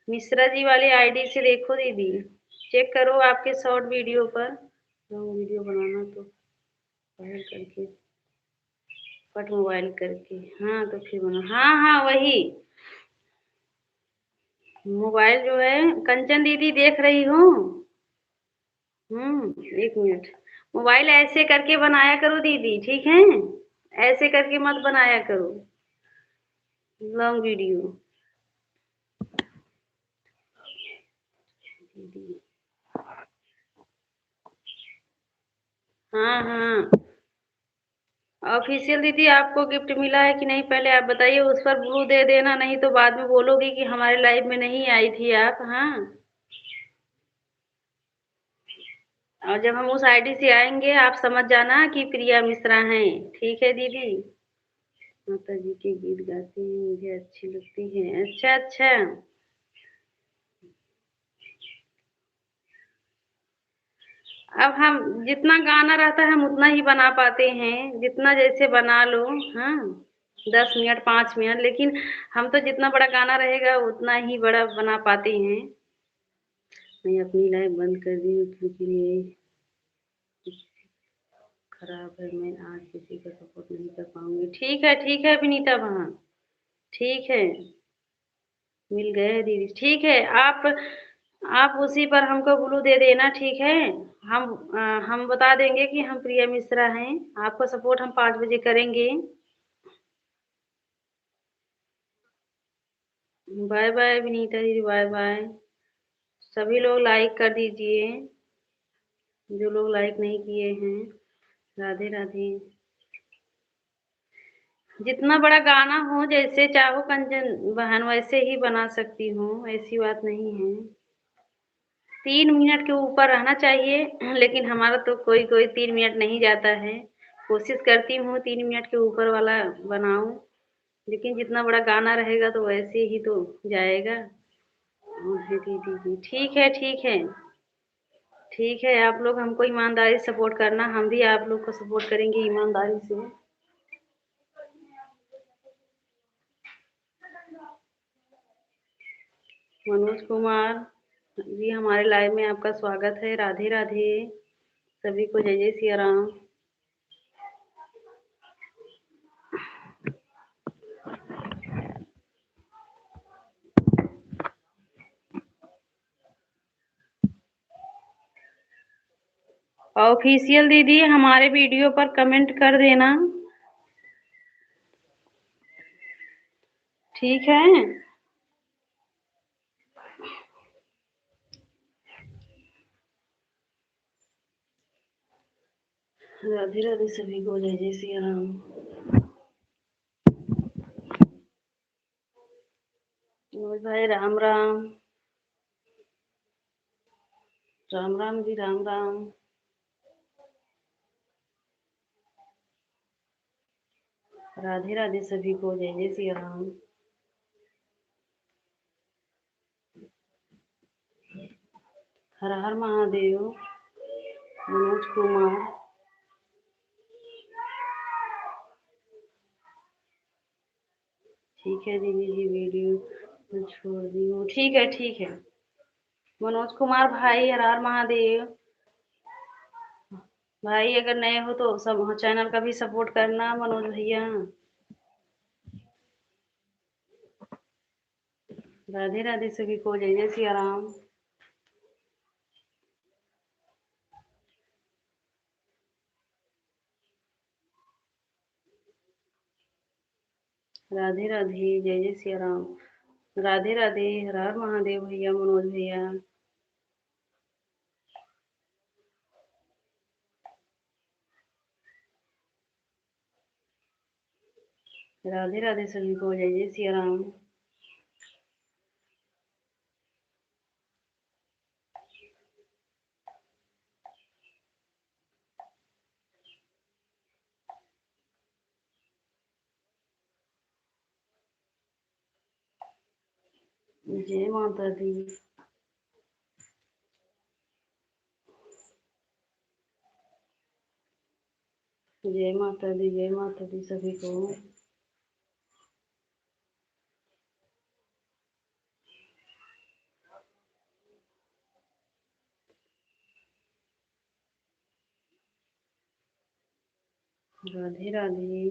मिश्रा जी वाली आईडी से देखो दीदी, चेक करो आपके शॉर्ट वीडियो पर। लॉन्ग वीडियो बनाना तो पहल करके फट मोबाइल करके, हाँ तो फिर बना, हाँ हाँ वही मोबाइल जो है। कंचन दीदी देख रही हूँ। 1 मिनट, मोबाइल ऐसे करके बनाया करो दीदी, ठीक है, ऐसे करके मत बनाया करो लॉन्ग वीडियो दीदी। हाँ हाँ, ऑफिशियल दीदी आपको गिफ्ट मिला है कि नहीं पहले आप बताइए, उस पर ब्लू दे देना, नहीं तो बाद में बोलोगी कि हमारे लाइव में नहीं आई थी आप। हाँ, और जब हम उस आईडी से आएंगे आप समझ जाना कि प्रिया मिश्रा हैं, ठीक है दीदी। माता जी के गीत गाती हैं, मुझे अच्छी लगती है। अच्छा अच्छा, अब हम जितना गाना रहता है हम उतना ही बना पाते हैं, जितना जैसे बना लो। हाँ, 10 मिनट 5 मिनट, लेकिन हम तो जितना बड़ा गाना रहेगा उतना ही बड़ा बना पाते हैं। मैं अपनी लाइफ बंद कर दी हूँ क्योंकि ये खराब है, मैं आज किसी का सपोर्ट नहीं कर पाऊंगी। ठीक है विनीता बहन, ठीक है, मिल गए दीदी, ठीक है। आप उसी पर हमको ब्लू दे देना, ठीक है। हम बता देंगे कि हम प्रिया मिश्रा हैं, आपको सपोर्ट हम 5 बजे करेंगे। बाय बाय विनीता दीदी, बाय बाय। सभी लोग लाइक कर दीजिए, जो लोग लाइक नहीं किए हैं। राधे राधे। जितना बड़ा गाना हो जैसे चाहो कंचन बहन वैसे ही बना सकती हूँ, ऐसी बात नहीं है। 3 मिनट के ऊपर रहना चाहिए, लेकिन हमारा तो कोई कोई 3 मिनट नहीं जाता है। कोशिश करती हूँ 3 मिनट के ऊपर वाला बनाऊं, लेकिन जितना बड़ा गाना रहेगा तो वैसे ही तो जाएगा। दीदी ठीक है, ठीक है, ठीक है। आप लोग हमको ईमानदारी सपोर्ट करना, हम भी आप लोग को सपोर्ट करेंगे ईमानदारी से। मनोज कुमार, जी हमारे लाइव में आपका स्वागत है। राधे राधे सभी को, जय जय सिया राम। ऑफिशियल दीदी हमारे वीडियो पर कमेंट कर देना, ठीक है। राधे राधे सभी को, जय जय सिया राम। मनोज भाई राम राम। राम राम जी, राम राम। राधे राधे सभी को, जय जय सिया राम। हर हर महादेव। मनोज कुमार। ठीक है दीदी जी, वीडियो मैं छोड़ दी हूँ। ठीक है ठीक है। मनोज कुमार भाई, हर हर महादेव। भाई अगर नए हो तो सब चैनल का भी सपोर्ट करना मनोज भैया। राधे राधे सभी को, जय जय सिया राम। राधे राधे, जय जय सिया राम। राधे राधे, हर हर महादेव भैया, मनोज भैया। राधे राधे सभी को, जय जय सिया राम। जय माता दी। जय माता दी, जय माता दी सभी को। राधे राधे।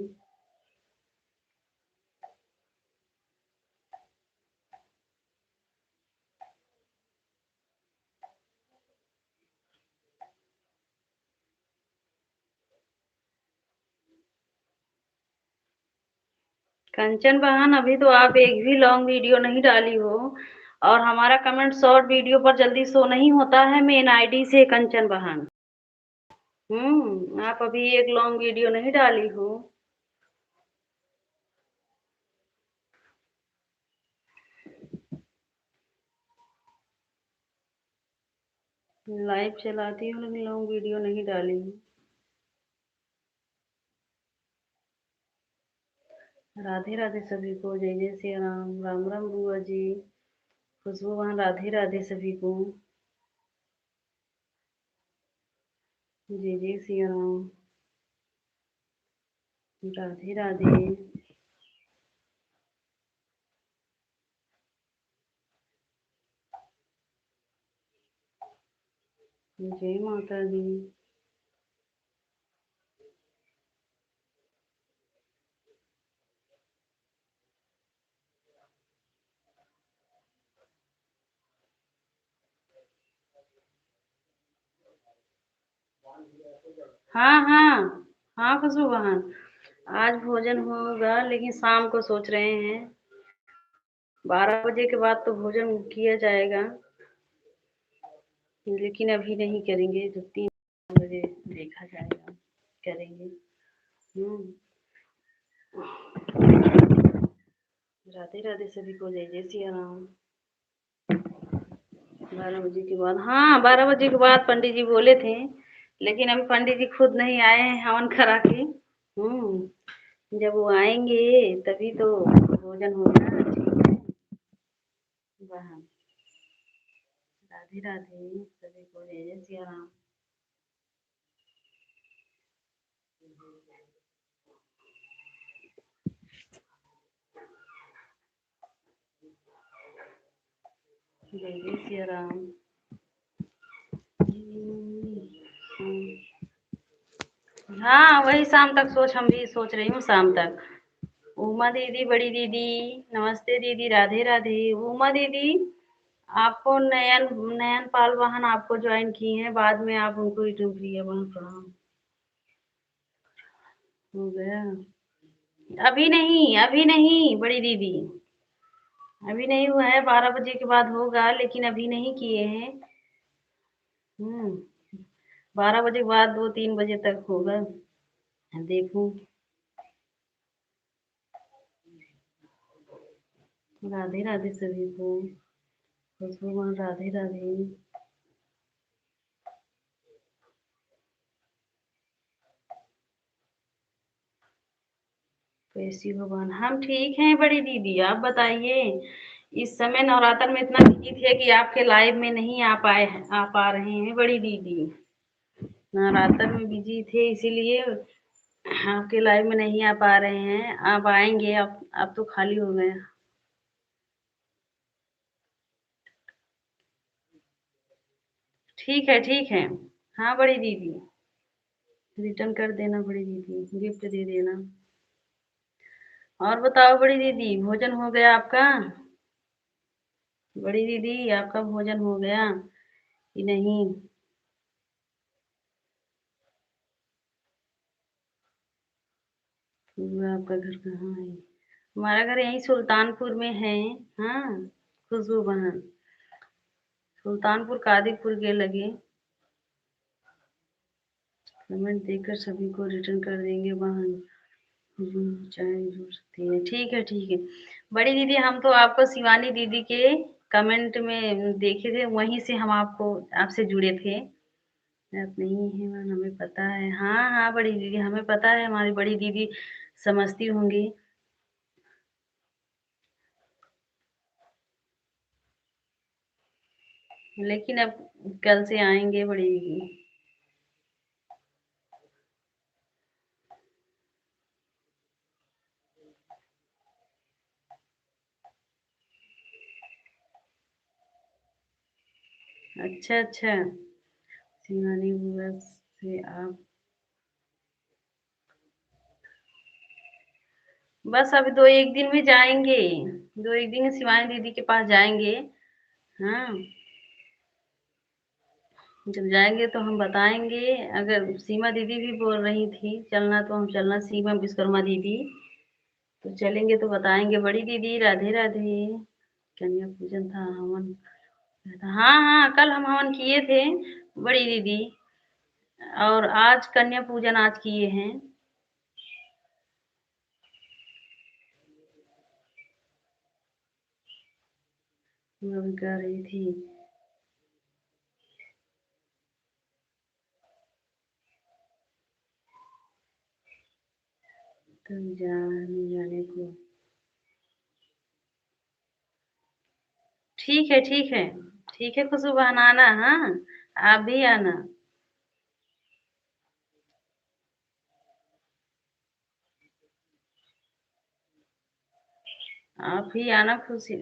कंचन बहन, अभी तो आप एक भी लॉन्ग वीडियो नहीं डाली हो और हमारा कमेंट शॉर्ट वीडियो पर जल्दी शो नहीं होता है मेन आईडी से। कंचन बहन, आप अभी एक लॉन्ग वीडियो नहीं डाली हो। लाइव चलाती हूँ लेकिन लॉन्ग वीडियो नहीं डाली हूँ। राधे राधे सभी को, जय जय सिया राम। राम राम बुआ जी। खुशबू बहन, राधे राधे सभी को। जय जय सिया राम। राधे राधे। जय माता दी। हाँ हाँ। हाँ खुशबू बहन, आज भोजन होगा लेकिन शाम को सोच रहे हैं। 12 बजे के बाद तो भोजन किया जाएगा, लेकिन अभी नहीं करेंगे। तो 3 बजे देखा जाएगा, करेंगे। हम्म। राधे राधे सभी को, जय जय सिया राम। 12 बजे के बाद, हाँ 12 बजे के बाद पंडित जी बोले थे, लेकिन अभी पंडित जी खुद नहीं आए हैं हवन करा के। जब वो आएंगे तभी तो भोजन होगा। ठीक है बहन। राधे राधे सभी को, जय जय सिया राम। जय जय सिया राम। हाँ वही शाम तक हम भी सोच रही हूँ शाम तक। उमा दीदी, बड़ी दीदी, नमस्ते दीदी, राधे राधे। उमा दीदी, आपको नयन नयन पाल बहन आपको ज्वाइन की हैं, बाद में आप उनको ही टूक लिया बहन। प्रणाम हो गया। अभी नहीं बड़ी दीदी, अभी नहीं हुआ है, 12 बजे के बाद होगा, लेकिन अभी नहीं किए हैं। 12 बजे के बाद 2-3 बजे तक होगा, देखूं। राधे राधे सभी को, खुशबू राधे राधे। कैसी हो बहन? हम ठीक हैं बड़ी दीदी, आप बताइए। इस समय नवरात्र में इतना बिजी थे कि आपके लाइव में नहीं आ पा रहे हैं बड़ी दीदी। नवरात्र में बिजी थे, इसीलिए आपके लाइव में नहीं आ पा रहे हैं। आप आएंगे, आप तो खाली हो गए। ठीक है ठीक है। हाँ बड़ी दीदी, रिटर्न कर देना बड़ी दीदी, गिफ्ट दे देना। और बताओ बड़ी दीदी, भोजन हो गया आपका? बड़ी दीदी, आपका भोजन हो गया कि नहीं? आपका घर कहाँ है? हमारा घर यहीं सुल्तानपुर में है। हाँ खुशबू बहन, सुल्तानपुर कादिरपुर के लगे। कमेंट देकर सभी को रिटर्न कर देंगे बहन, चाहे जुड़ सकती है। ठीक है ठीक है बड़ी दीदी, हम तो आपको शिवानी दीदी के कमेंट में देखे थे, वहीं से हम आपसे जुड़े थे। आप नहीं है बहन, हमें पता है। हाँ हाँ बड़ी दीदी, हमें पता है, हमारी बड़ी दीदी समझती होंगी। लेकिन अब कल से आएंगे बड़ी दीदी। अच्छा अच्छा, शिवानी बुआ से आप बस अभी 2-1 दिन में जाएंगे, 2-1 दिन में शिवानी दीदी के पास जाएंगे। हाँ जब जाएंगे तो हम बताएंगे। अगर सीमा दीदी भी बोल रही थी चलना, तो हम चलना, सीमा विश्वकर्मा दीदी, तो चलेंगे तो बताएंगे। बड़ी दीदी राधे राधे। कन्या पूजन था, हवन था। हाँ हाँ कल हम हवन किए थे बड़ी दीदी, और आज कन्या पूजन आज किए हैं। मैं भी कह रही थी। तब जाने को। ठीक है ठीक है ठीक है खुशबू बहन, आना। हाँ आप भी आना। आप ही आना खुशी,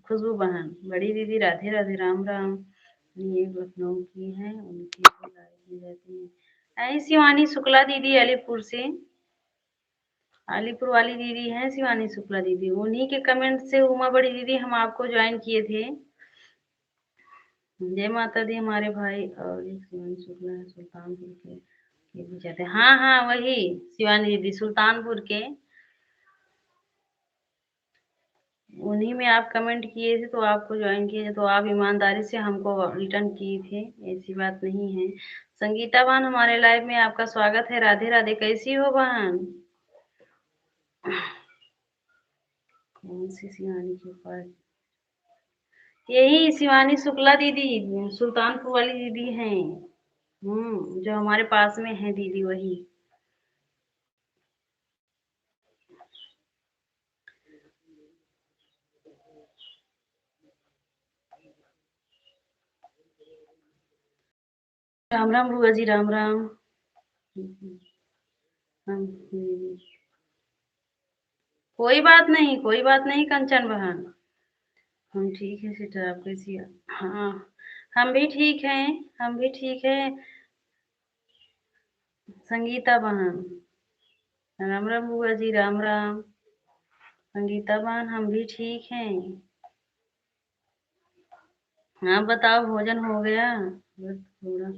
खुशबू बहन। बड़ी दीदी राधे राधे, राम राम। ये लखनऊ की है, उनकी लाइव रहती है। ऐ शिवानी शुक्ला दीदी अलीपुर से, अलीपुर वाली दीदी हैं शिवानी शुक्ला दीदी, उन्हीं के कमेंट से उमा बड़ी दीदी हम आपको ज्वाइन किए थे। जय माता दी हमारे भाई। और एक शिवानी शुक्ला है सुल्तानपुर के भी जाते हैं। हाँ हाँ वही शिवानी दीदी सुल्तानपुर के, उन्हीं में आप कमेंट किए थे तो आपको ज्वाइन किए थे, तो आप ईमानदारी से हमको रिटर्न किए थे, ऐसी बात नहीं है। संगीता बहन, हमारे लाइव में आपका स्वागत है। राधे राधे, कैसी हो बहन? कौन सी शिवानी के पास? यही शिवानी शुक्ला दीदी, सुल्तानपुर वाली दीदी हैं। जो हमारे पास में है दीदी, वही। राम राम बुआ जी, राम राम। हम कोई बात नहीं, कोई बात नहीं कंचन बहन, हम ठीक हैं सिस्टर, आप कैसी हैं? हाँ, हम भी ठीक हैं, हम भी ठीक हैं। संगीता बहन, राम राम बुआ जी, राम राम। संगीता बहन, हम भी ठीक हैं। हाँ बताओ, भोजन हो गया? बस थोड़ा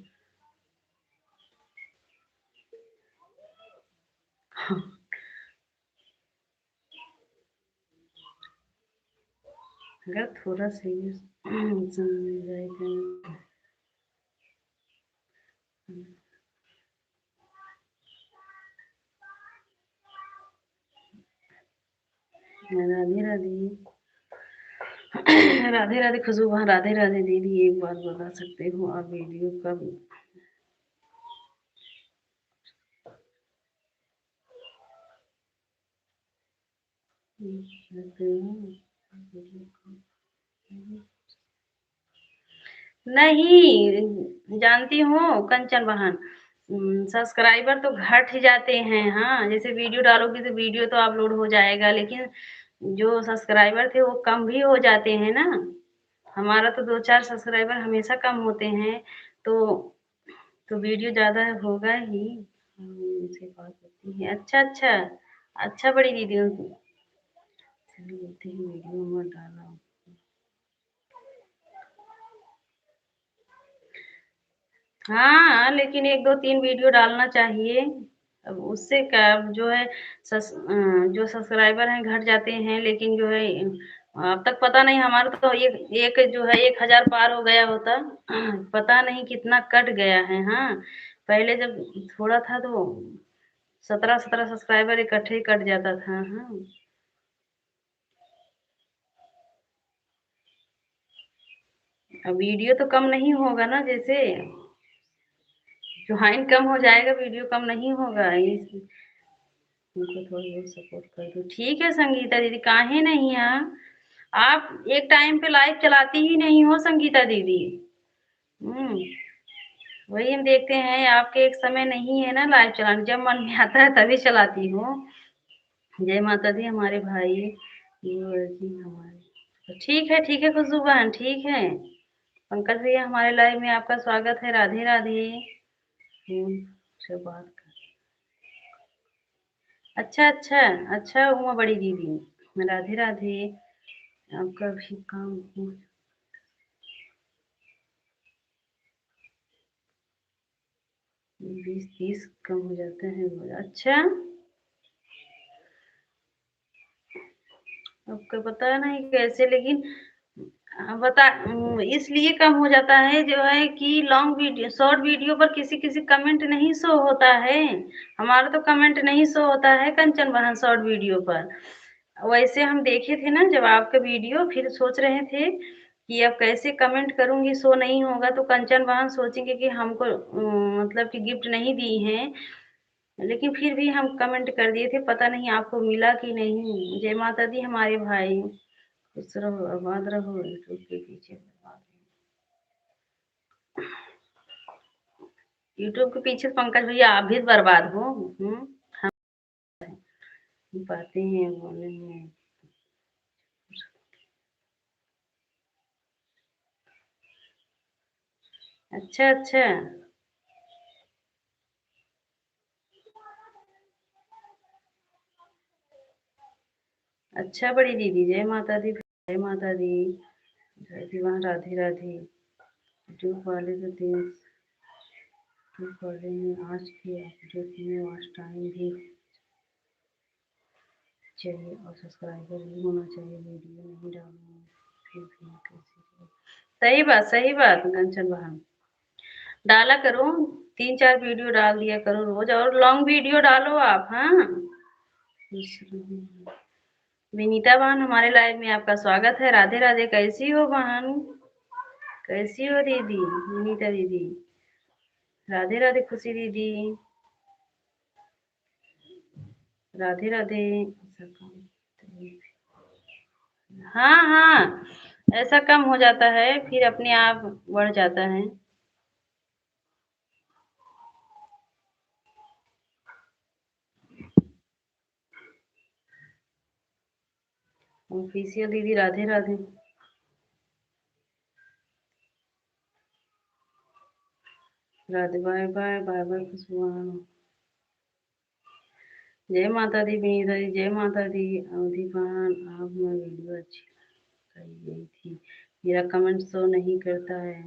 अगर थोड़ा सही समझ जाएगा। राधे राधे। राधे राधे खुशबू बहन, राधे राधे दीदी। एक बात बता सकते हो आप वीडियो कब? नहीं जानती हूँ कंचन बहन, सब्सक्राइबर तो घट ही जाते हैं। हाँ, जैसे वीडियो डालोगी तो वीडियो तो अपलोड हो जाएगा, लेकिन जो सब्सक्राइबर थे वो कम भी हो जाते हैं ना। हमारा तो 2-4 सब्सक्राइबर हमेशा कम होते हैं, तो वीडियो ज़्यादा होगा ही। उनसे बात होती है। अच्छा, अच्छा। अच्छा बड़ी दीदी, चलिए बोलते हैं वीडियो मत डालना। हाँ, लेकिन 1-2-3 वीडियो डालना चाहिए। अब उससे क्या, जो है जो सब्सक्राइबर हैं घट जाते हैं, लेकिन जो है अब तक पता नहीं, हमारा तो एक एक जो है 1000 पार हो गया होता। पता नहीं कितना कट गया है। हाँ, पहले जब थोड़ा था तो 17-17 सब्सक्राइबर इकट्ठे ही कट जाता था। हाँ, अब वीडियो तो कम नहीं होगा ना, जैसे ज्वाइन कम हो जाएगा, वीडियो कम नहीं होगा। इस उनको थोड़ी बहुत सपोर्ट कर दो। ठीक है संगीता दीदी, काहे नहीं यहाँ? आप एक टाइम पे लाइव चलाती ही नहीं हो संगीता दीदी। हम्म, वही हम देखते हैं, आपके एक समय नहीं है ना लाइव चलाने, जब मन में आता है तभी चलाती हूँ। जय माता दी हमारे भाई, बुआ जी हमारे। तो ठीक है खुशबू बहन, ठीक है। पंकज भैया, हमारे लाइव में आपका स्वागत है। राधे राधे। से बात कर। अच्छा अच्छा। अच्छा हुआ बड़ी दीदी, राधे राधे। आपका भी काम हो। 20-30 कम हो जाते हैं। अच्छा, आपको पता नहीं कैसे, लेकिन बता, इसलिए कम हो जाता है जो है कि लॉन्ग वीडियो, शॉर्ट वीडियो पर किसी किसी कमेंट नहीं शो होता है। हमारा तो कमेंट नहीं शो होता है कंचन बहन शॉर्ट वीडियो पर। वैसे हम देखे थे ना जब आपका वीडियो, फिर सोच रहे थे कि अब कैसे कमेंट करूंगी, शो नहीं होगा तो कंचन बहन सोचेंगे कि हमको मतलब कि गिफ्ट नहीं दी हैं। लेकिन फिर भी हम कमेंट कर दिए थे, पता नहीं आपको मिला कि नहीं। जय माता दी हमारे भाई, खुश रहो आबाद रहो। यूट्यूब के पीछे बर्बाद यूट्यूब के पीछे पंकज भैया आप भी बर्बाद हो। हम पाते हैं बोलने में। अच्छा अच्छा। अच्छा बड़ी दीदी, जय माता दी, जय माता दी। जय दीवान, राधे राधे। यूट्यूब वाले तो दिन यूट्यूब वाले ने आज की अपडेट में वॉच टाइम भी चाहिए और सब्सक्राइबर भी होना चाहिए। वीडियो नहीं डालना फिर भी कैसे? सही बात कंचन बहन, डाला करो। 3-4 वीडियो डाल दिया करो रोज, और लॉन्ग वीडियो डालो आप। हाँ, विनीता बहन, हमारे लाइव में आपका स्वागत है। राधे राधे। कैसी हो बहन? कैसी हो दीदी? विनीता दीदी, राधे राधे। खुशी दीदी, राधे राधे। हाँ हाँ, ऐसा कम हो जाता है, फिर अपने आप बढ़ जाता है। ऑफिशियल दीदी, Radhe Radhe. Radhe, bye bye, bye bye Khushboo. जय माता दी विनीता जी, जय माता दी। अवधि बहन, आप मैं वीडियो अच्छी लगाई गई थी, मेरा कमेंट शो नहीं करता है,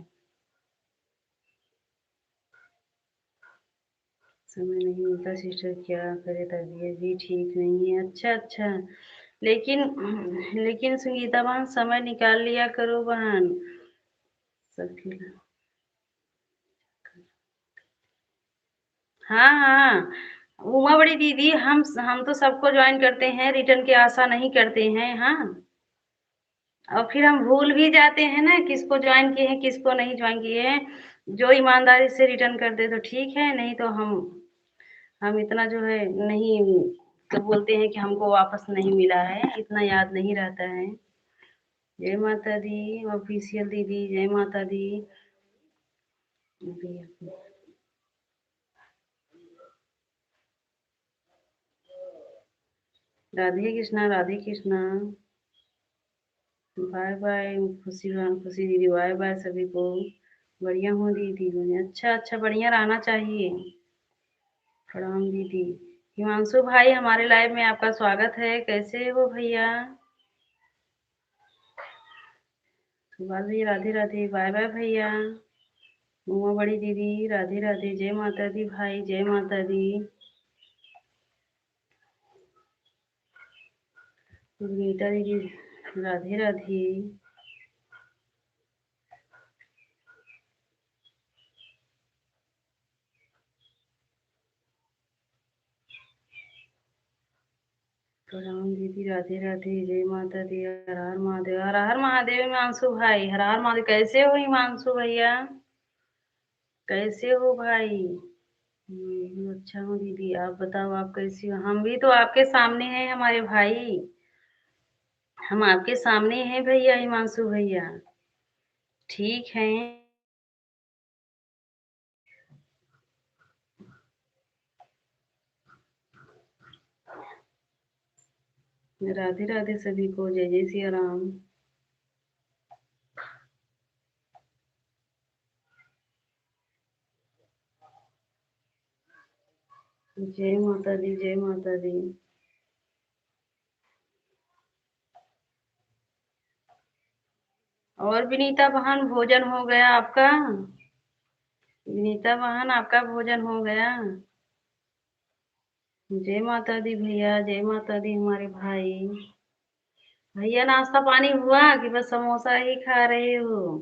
समय नहीं मिलता सिस्टर, क्या करे, तबीयत भी ठीक नहीं है। अच्छा अच्छा, लेकिन लेकिन संगीता बहन समय निकाल लिया करो बहन सबके लिए। हाँ हाँ, उमा बड़ी दीदी, हम तो सबको ज्वाइन करते हैं, रिटर्न की आशा नहीं करते हैं। हाँ, और फिर हम भूल भी जाते हैं ना किसको ज्वाइन किए हैं किसको नहीं ज्वाइन किए हैं। जो ईमानदारी से रिटर्न कर दे तो ठीक है, नहीं तो हम इतना जो है नहीं, तो बोलते हैं कि हमको वापस नहीं मिला है, इतना याद नहीं रहता है। जय माता दी ऑफिशियल दीदी, जय माता दी। राधे कृष्णा, राधे कृष्णा। बाय बाय खुशी बहन, खुशी दीदी, बाय बाय सभी को। बढ़िया हूँ दीदी, अच्छा अच्छा, बढ़िया रहना चाहिए। प्रणाम दीदी। हिमांशु भाई, हमारे लाइव में आपका स्वागत है, कैसे हो भैया? सुभाष जी, राधे राधे, बाय बाय भैया। उमा बड़ी दीदी, राधे राधे, जय माता दी भाई, जय माता दी। गीता दीदी, राधे राधे। प्रणाम दीदी, राधे राधे, जय माता दी, हर हर महादेव, हर हर महादेव। हिमांशु भाई, हर हर महादेव, कैसे हो हिमांशु भैया, कैसे हो भाई? अच्छा हूँ दीदी, आप बताओ आप कैसी हो? हम भी तो आपके सामने हैं हमारे भाई, हम आपके सामने हैं भैया, हिमांशु भैया, ठीक है। राधे राधे सभी को, जय जय सिया राम। जय माता दी, जय माता दी। और विनीता बहन, भोजन हो गया आपका? विनीता बहन, आपका भोजन हो गया? जय माता दी भैया, जय माता दी हमारे भाई। भैया, नाश्ता पानी हुआ कि बस समोसा ही खा रहे हो?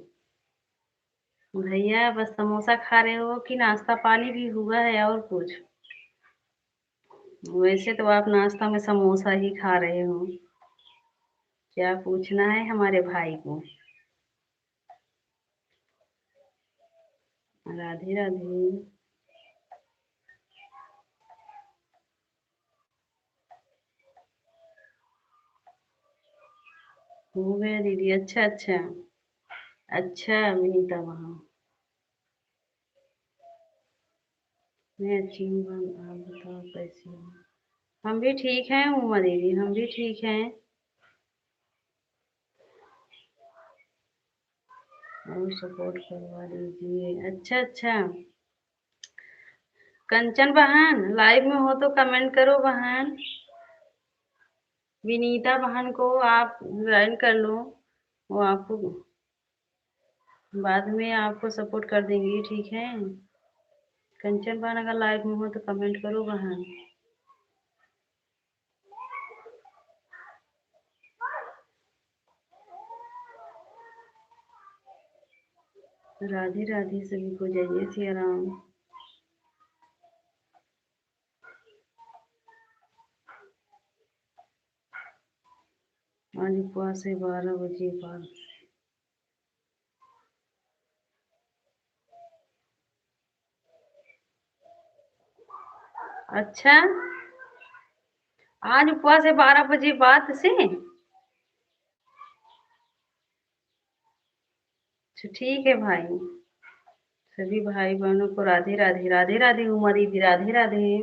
भैया, बस समोसा खा रहे हो कि नाश्ता पानी भी हुआ है और कुछ? वैसे तो आप नाश्ता में समोसा ही खा रहे हो, क्या पूछना है हमारे भाई को? राधे राधे। हो गया दीदी, अच्छा अच्छा। अच्छा विनीता वहाँ, मैं अच्छी हूँ बहन, आप बताओ कैसी हो? हम भी ठीक हैं उमा दीदी, हम भी ठीक हैं। और सपोर्ट करवा दीजिए, अच्छा अच्छा। कंचन बहन, लाइव में हो तो कमेंट करो बहन। विनीता बहन को आप ज्वाइन कर लो, वो आपको बाद में आपको सपोर्ट कर देंगी, ठीक है। कंचन बहन अगर लाइव में हो तो कमेंट करो बहन। राधे राधे सभी को, जय जय सिया राम। आज उपवास है 12 बजे बाद। अच्छा, आज उपवास है 12 बजे बाद से। अच्छा ठीक है भाई, सभी भाई बहनों को राधे राधे, राधे राधे उमा दीदी, राधे राधे।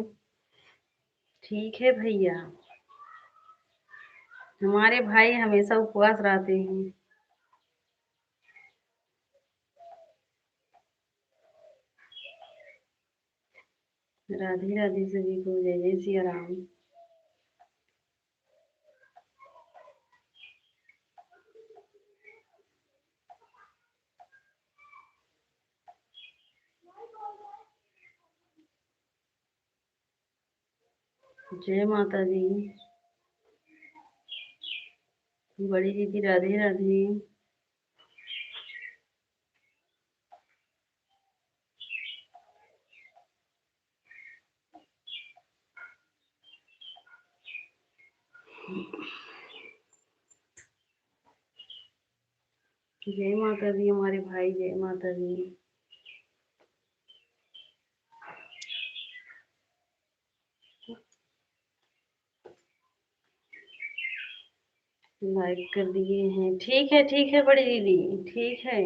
ठीक है भैया, हमारे भाई हमेशा उपवास रहते हैं। राधे राधे सभी को, जय जय सिया राम। जय माता दी। बड़ी दीदी राधे राधे। जय माता दी हमारे भाई, जय माता दी। लाइक कर दिए हैं, ठीक है बड़ी दीदी, ठीक है।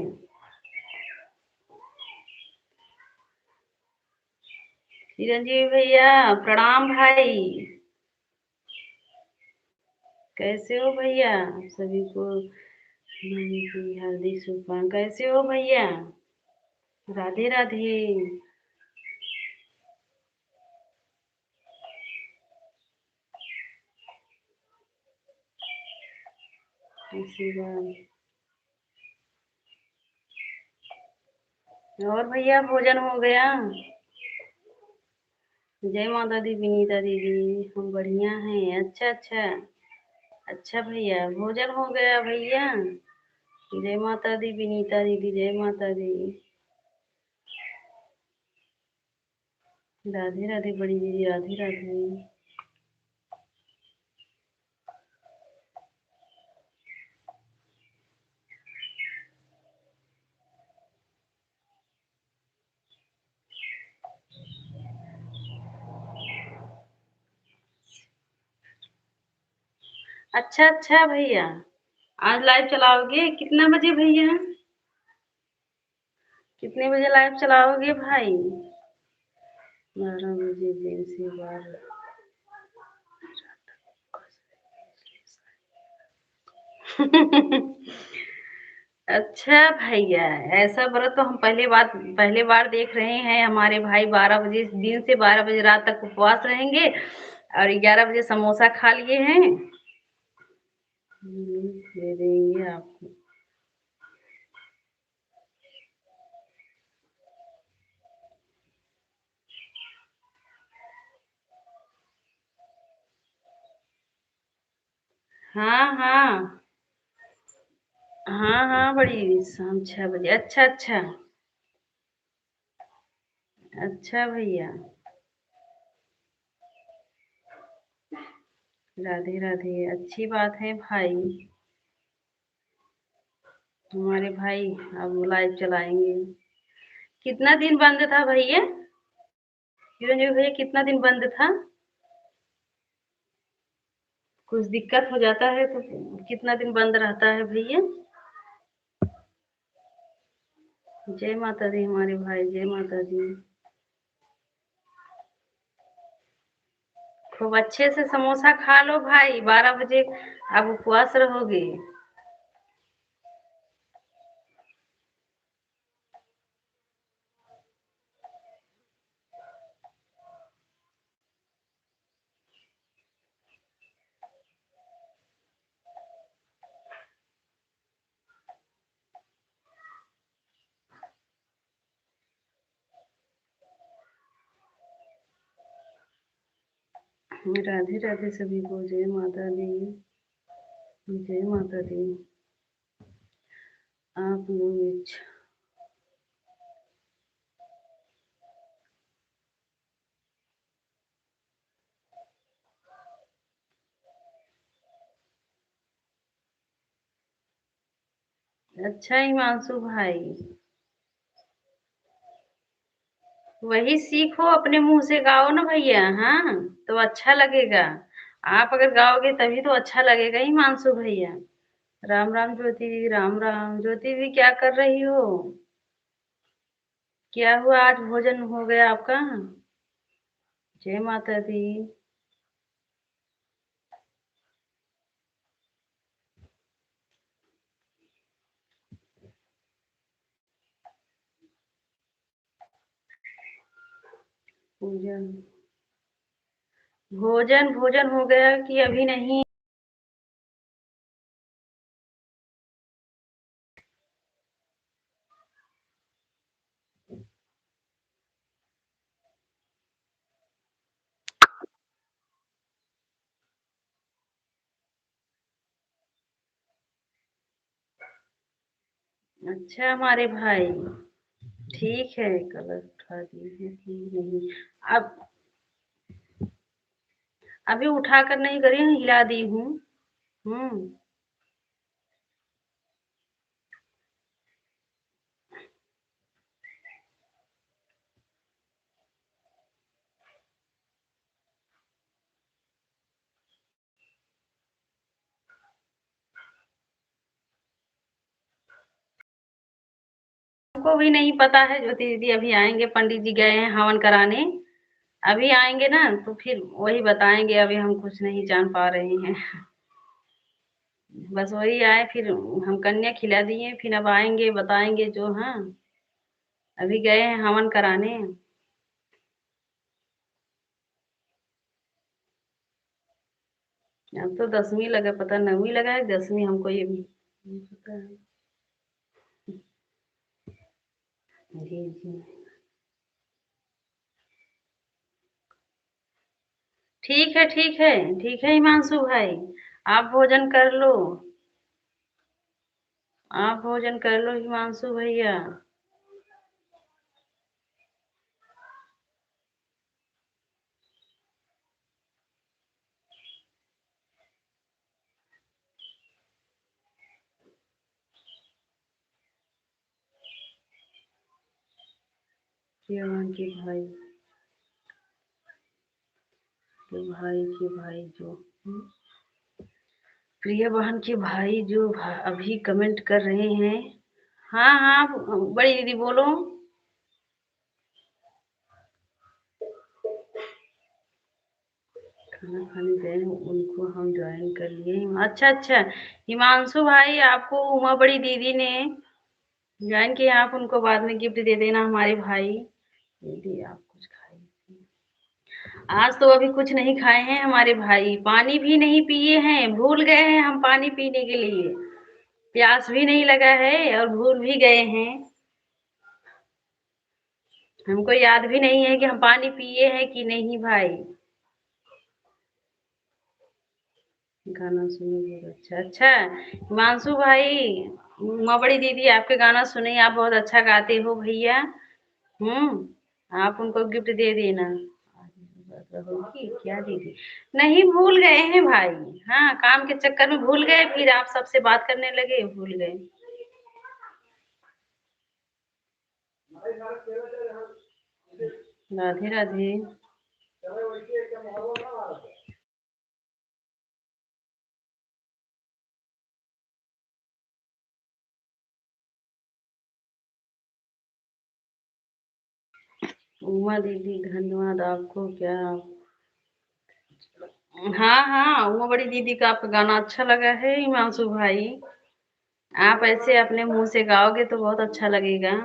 चिरंजीवी भैया प्रणाम भाई। कैसे हो भैया? सभी को मम्मी की हार्दिक शुभकामनाएं। कैसे हो भैया? राधे राधे। आशीर्वाद। और भैया भोजन हो गया? जय माता दी विनीता दीदी, हम बढ़िया हैं। अच्छा अच्छा अच्छा भैया, भोजन हो गया भैया? जय माता दी विनीता दीदी, जय माता दी। राधे राधे बड़ी दीदी, राधे राधे। अच्छा अच्छा भैया, आज लाइव चलाओगे कितना बजे भैया? कितने बजे लाइव चलाओगे भाई? 12 बजे दिन से 12। अच्छा भैया, ऐसा व्रत तो हम पहले बार देख रहे हैं। हमारे भाई 12 बजे दिन से 12 बजे रात तक उपवास रहेंगे और 11 बजे समोसा खा लिए हैं। दे देंगे आपको। हाँ हाँ हाँ हाँ बड़ी शाम 6 बजे। अच्छा अच्छा अच्छा भैया, राधे राधे। अच्छी बात है भाई, हमारे भाई अब लाइव चलाएंगे। कितना दिन बंद था भैया? चिरंजीवी भैया कितना दिन बंद था? कुछ दिक्कत हो जाता है तो कितना दिन बंद रहता है भैया? जय माता दी हमारे भाई, जय माता दी। खूब अच्छे से समोसा खा लो भाई, 12 बजे अब उपवास रहोगे। राधे राधे सभी को, जय माता दी, जय माता दी। आप लोग अच्छा हिमांशु भाई, वही सीखो, अपने मुंह से गाओ ना भैया। हाँ तो अच्छा लगेगा। आप अगर गाओगे तभी तो अच्छा लगेगा हिमांशु भैया। राम राम ज्योति दीदी, राम राम ज्योति दीदी, क्या कर रही हो? क्या हुआ, आज भोजन हो गया आपका? जय माता दी। पूजन भोजन भोजन हो गया कि अभी नहीं? अच्छा हमारे भाई, ठीक है, कलर उठा दिए हैं कि नहीं? अब अभी उठाकर नहीं करी हूँ, हिला दी हूँ। हमको भी नहीं पता है, ज्योति दीदी अभी आएंगे, पंडित जी गए हैं हवन कराने, अभी आएंगे ना तो फिर वही बताएंगे, अभी हम कुछ नहीं जान पा रहे हैं। बस वही आए, फिर हम कन्या खिला दिए, फिर अब आएंगे बताएंगे जो। हाँ, अभी गए हैं हवन कराने। अब तो 10वीं लगा, पता 9वीं लगा है 10वीं, हमको ये भी नहीं पता है। जी जी, ठीक है ठीक है, ठीक है हिमांशु भाई, आप भोजन कर लो, आप भोजन कर लो हिमांशु भैया। के भाई के भाई जो प्रिय बहन के भाई जो अभी कमेंट कर रहे हैं। हाँ हाँ, बड़ी दीदी बोलो। खाना खाने गए हैं, उनको हम ज्वाइन कर लिए। अच्छा अच्छा, हिमांशु भाई आपको उमा बड़ी दीदी ने ज्वाइन किया, आप उनको बाद में गिफ्ट दे देना हमारे भाई। दीदी आप कुछ खाए? आज तो अभी कुछ नहीं खाए हैं हमारे भाई, पानी भी नहीं पिए हैं, भूल गए हैं हम पानी पीने के लिए, प्यास भी नहीं लगा है और भूल भी गए हैं, हमको याद भी नहीं है कि हम पानी पिए हैं कि नहीं भाई। गाना सुने बहुत अच्छा। अच्छा हिमांशु भाई, उमा बड़ी दीदी आपके गाना सुने, आप बहुत अच्छा गाते हो भैया। आप उनको गिफ्ट दे देना। होगी क्या दीदी? नहीं, भूल गए हैं भाई। हाँ, काम के चक्कर में भूल गए, फिर आप सबसे बात करने लगे, भूल गए। राधे राधे। उमा दीदी धन्यवाद आपको। क्या? हाँ हाँ, उमा बड़ी दीदी का आपका गाना अच्छा लगा है हिमांशु भाई, आप ऐसे अपने मुंह से गाओगे तो बहुत अच्छा लगेगा।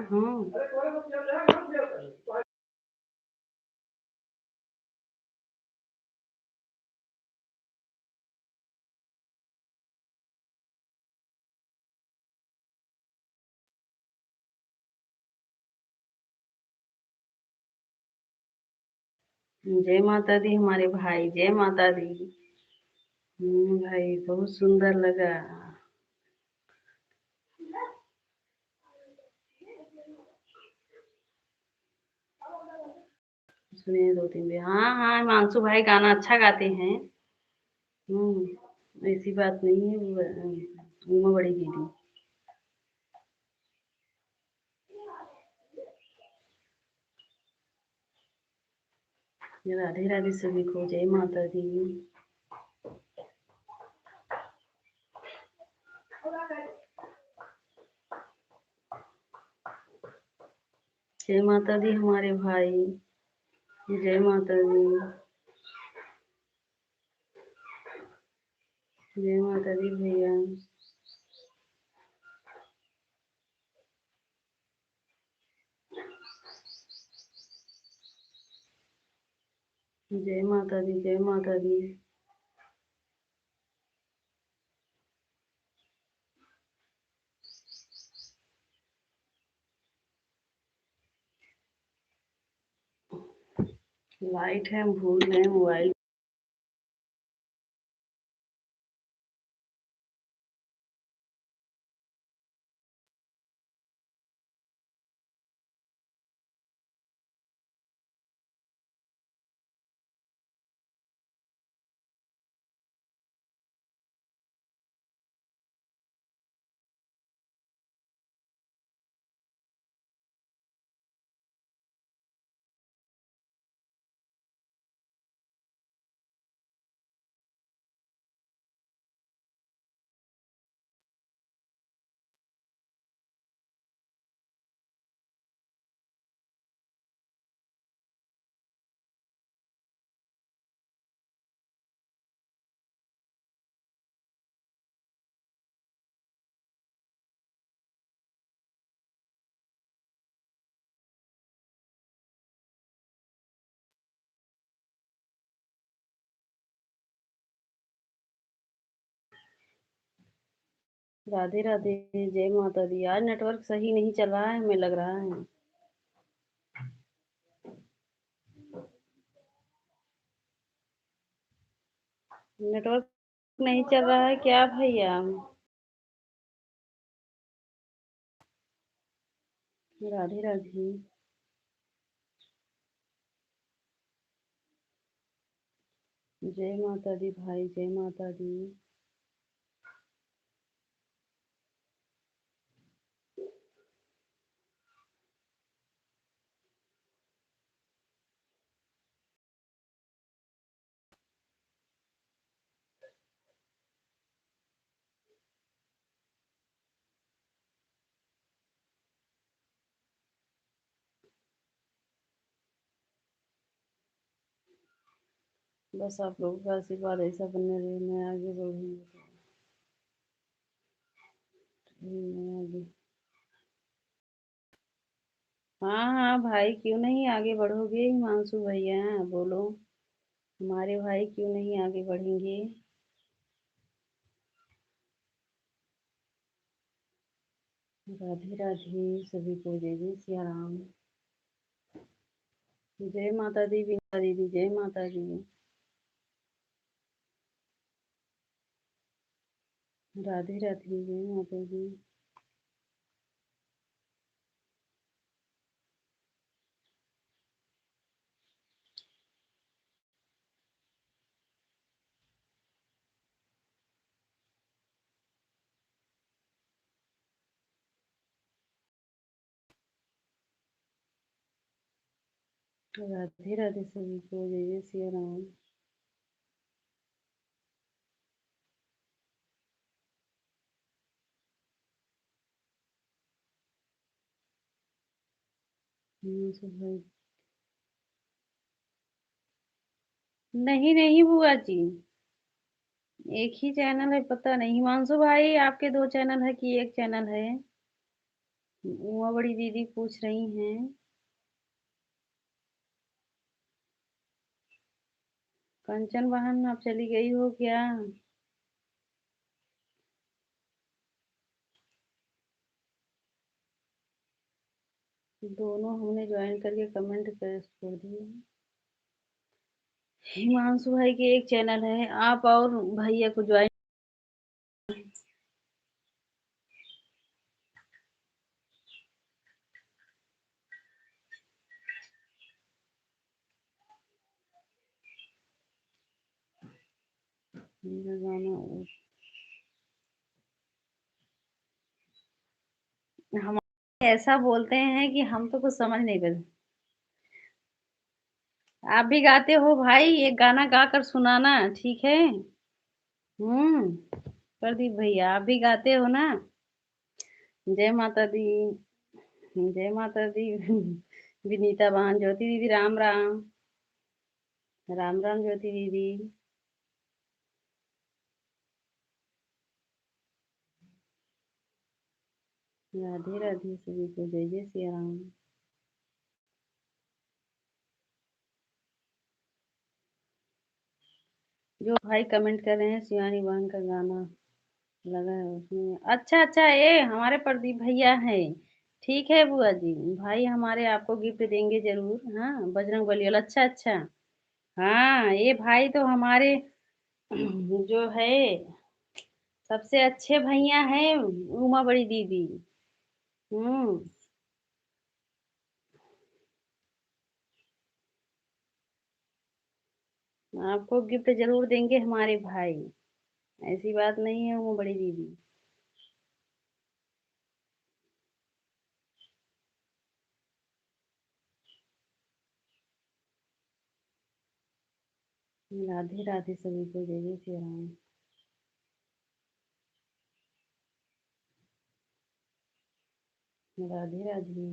जय माता दी हमारे भाई, जय माता दी। भाई बहुत सुंदर लगा। सुने 2-3 भी। हाँ हाँ, हिमांशु भाई गाना अच्छा गाते हैं। ऐसी बात नहीं है। उमा बड़ी दीदी। राधे राधे सभी को, जय माता दी। जय माता दी हमारे भाई, जय माता दी, जय माता दी भैया। जय माता दी, जय माता दी। लाइट है, हम भूल गए मोबाइल। राधे राधे, जय माता दी। आज नेटवर्क सही नहीं चल रहा है, हमें लग रहा है। नेटवर्क नहीं चल रहा है क्या भैया? राधे राधे। जय माता दी भाई, जय माता दी। बस आप लोगों का आशीर्वाद ऐसा बने रहे, मैं आगे बढ़ूंगी तो मैं आगे। हाँ हाँ भाई, क्यों नहीं आगे बढ़ोगे हिमांशु भैया? बोलो, हमारे भाई क्यों नहीं आगे बढ़ेंगे? राधे राधे सभी को, जय जय सिया राम। जय माता दी बिना दीदी, जय माता दी। राधे राधे, जय माता दी। राधे राधे सभी को, जय जय सिया राम। हिमांशु भाई, नहीं नहीं बुआ जी, एक ही चैनल है, पता नहीं। हिमांशु भाई, आपके दो चैनल है कि एक चैनल है? उमा बड़ी दीदी पूछ रही हैं। कंचन बहन, आप चली गई हो क्या? दोनों हमने ज्वाइन करके कमेंट कर छोड़ दिए। हिमांशु भाई के एक चैनल है, आप और भैया को ज्वाइन। मेरा गाना हम ऐसा बोलते हैं कि हम तो कुछ समझ नहीं पाते। आप भी गाते हो भाई, एक गाना गा कर सुनाना, ठीक है? प्रदीप भैया, आप भी गाते हो ना? जय माता दी, जय माता दी। विनीता बहन, ज्योति दीदी, राम राम। राम राम ज्योति दीदी। राधे राधे सभी को, जय जय सिया राम। जो भाई कमेंट कर रहे हैं शिवानी बहन का गाना लगा है उसमें। अच्छा अच्छा, ये हमारे प्रदीप भैया हैं। ठीक है बुआ जी, भाई हमारे आपको गिफ्ट देंगे जरूर। हाँ, बजरंग बली वाला। अच्छा अच्छा। हाँ, ये भाई तो हमारे जो है सबसे अच्छे भैया हैं, उमा बड़ी दीदी। हम्म। आपको गिफ्ट जरूर देंगे हमारे भाई, ऐसी बात नहीं है उमा बड़ी दीदी। राधे राधे सभी को, जय जय श्री राम। राधे राधे।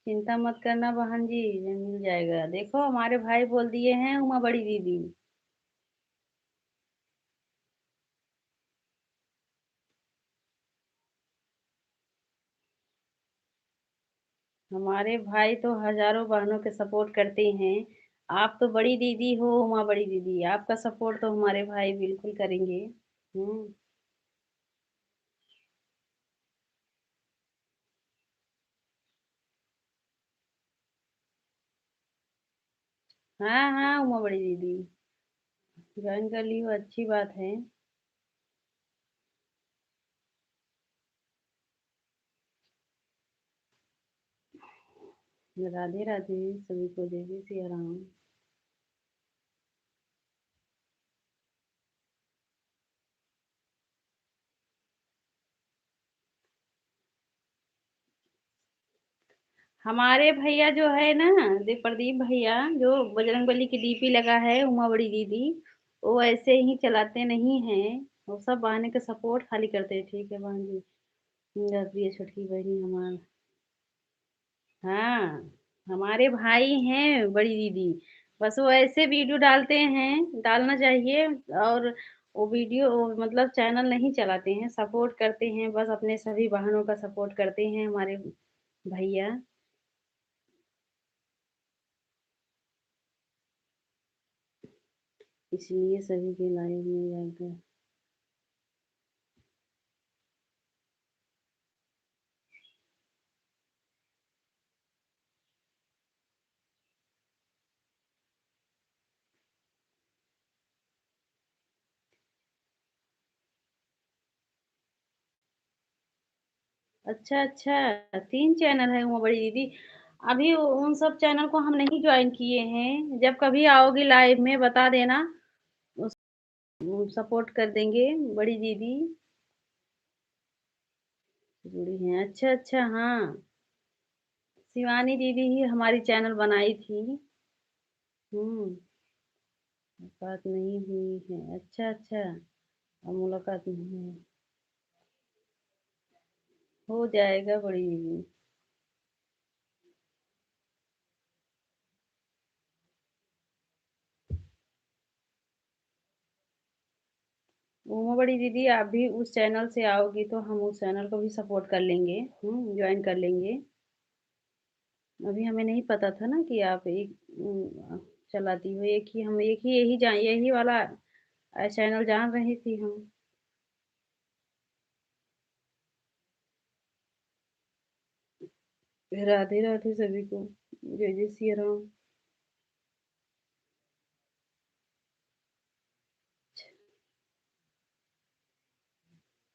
चिंता मत करना बहन जी, ये मिल जाएगा। देखो हमारे भाई बोल दिए हैं उमा बड़ी दीदी। हमारे भाई तो हजारों बहनों के सपोर्ट करते हैं। आप तो बड़ी दीदी हो, उमा बड़ी दीदी, आपका सपोर्ट तो हमारे भाई बिल्कुल करेंगे। हम्म। हाँ हाँ, उमा बड़ी दीदी ज्वाइन कर ली हो, अच्छी बात है। राधे राधे सभी को, जय जय सिया राम। हमारे भैया जो है ना, प्रदीप भैया, जो बजरंगबली की डीपी लगा है उमा बड़ी दीदी, वो ऐसे ही चलाते नहीं हैं। वो सब बहन के सपोर्ट खाली करते हैं। ठीक है बहन जी, मेरा प्रिय छोटकी बहनी हमारा। हाँ, हमारे भाई हैं बड़ी दीदी। बस वो ऐसे वीडियो डालते हैं, डालना चाहिए। और वो वीडियो मतलब चैनल नहीं चलाते हैं, सपोर्ट करते हैं, बस अपने सभी बहनों का सपोर्ट करते हैं हमारे भैया। इसलिए सभी के लाइव में जाकर। अच्छा अच्छा, 3 चैनल है उमा बड़ी दीदी। अभी उन सब चैनल को हम नहीं ज्वाइन किए हैं। जब कभी आओगी लाइव में बता देना, सपोर्ट कर देंगे बड़ी दीदी। जुड़ी हैं, अच्छा अच्छा। हाँ, शिवानी दीदी ही हमारी चैनल बनाई थी। हम्म। बात नहीं हुई है, अच्छा अच्छा। अब मुलाकात नहीं है। हो जाएगा बड़ी दीदी। उमा बड़ी दीदी, आप भी उस चैनल से आओगी तो हम उस चैनल को भी सपोर्ट कर लेंगे, ज्वाइन कर लेंगे। अभी हमें नहीं पता था ना कि आप एक चलाती हो। एक ही हम, एक ही यही जान, यही वाला चैनल जान रही थी हम। राधे राधे सभी को, जय जय सिया राम।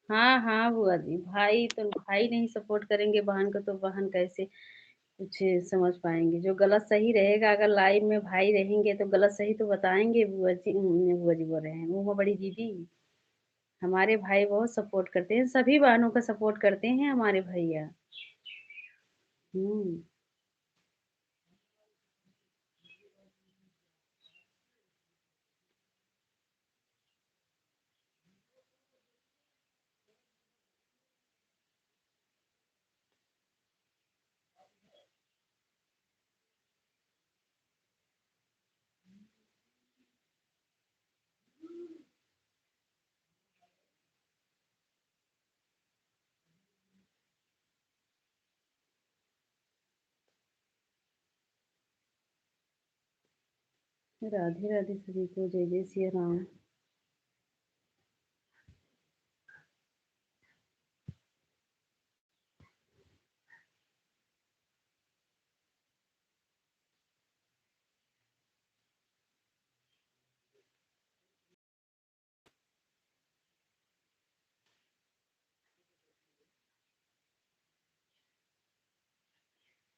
हाँ हाँ बुआ जी, भाई तो भाई नहीं सपोर्ट करेंगे बहन को तो बहन कैसे कुछ समझ पाएंगे। जो गलत सही रहेगा, अगर लाइव में भाई रहेंगे तो गलत सही तो बताएंगे बुआ जी। बुआ जी बोल रहे हैं, वो बड़ी दीदी। हमारे भाई बहुत सपोर्ट करते हैं, सभी बहनों का सपोर्ट करते हैं हमारे भैया। हम्म। राधे राधे सभी को, जय जय सिया राम।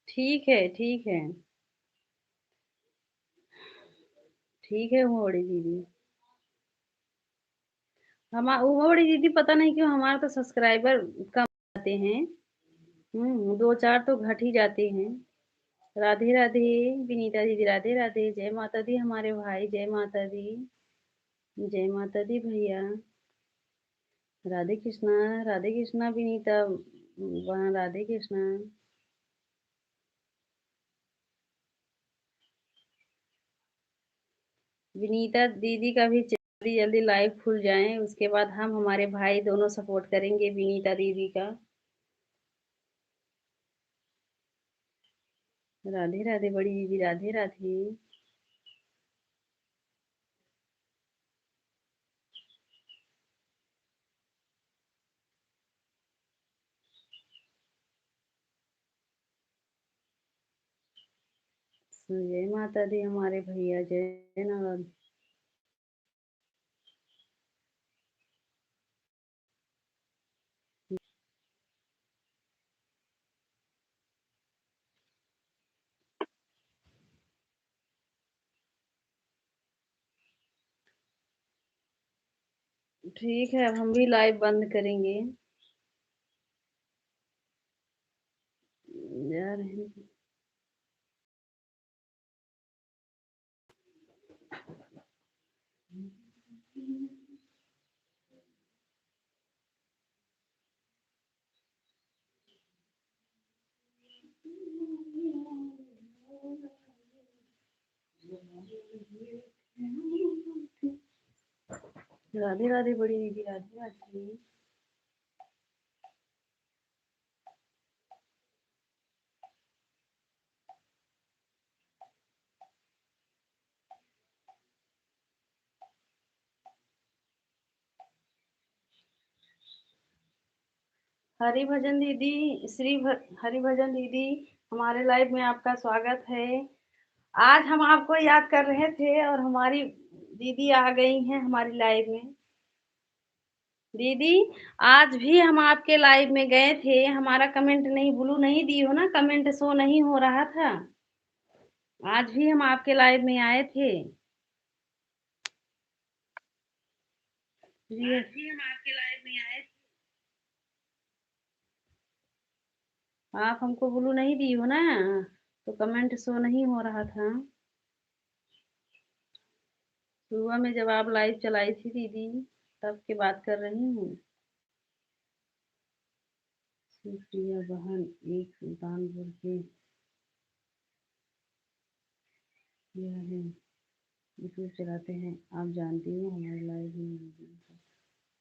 ठीक है, ठीक है, ठीक है उमोड़ी दीदी। हम उमोड़ी दीदी, पता नहीं क्यों हमारे तो सब्सक्राइबर कम आते हैं। 2-4 तो घट ही जाते हैं। राधे राधे विनीता दीदी, राधे राधे, जय माता दी हमारे भाई, जय माता दी, जय माता दी भैया। राधे कृष्णा विनीता, वहाँ राधे कृष्णा। विनीता दीदी का भी जल्दी जल्दी लाइव खुल जाए, उसके बाद हम हमारे भाई दोनों सपोर्ट करेंगे विनीता दीदी का। राधे राधे बड़ी दीदी, राधे राधे। जय माता दी हमारे भैया, जय नारायण। ठीक है, अब हम भी लाइव बंद करेंगे। जा रहे हैं। राधे राधे बड़ी दीदी, राधे राधे। हरिभजन दीदी, हरिभजन दीदी, हमारे लाइव में आपका स्वागत है। आज हम आपको याद कर रहे थे और हमारी दीदी आ गई हैं हमारी लाइव में। दीदी, आज भी हम आपके लाइव में गए थे, हमारा कमेंट नहीं, ब्लू नहीं दी हो ना, कमेंट शो नहीं हो रहा था। आज भी हम आपके लाइव में आए थे। जी, आज भी हम आपके लाइव में आए थे। आप हमको ब्लू नहीं दी हो ना, तो कमेंट शो नहीं हो रहा था। सुबह में जब आप लाइव चलाई थी दीदी, तब की बात कर रही हूँ। सुप्रिया बहन एक सुल्तानपुर के यह है, यूट्यूब चलाते हैं, आप जानती हो हमारे लाइव में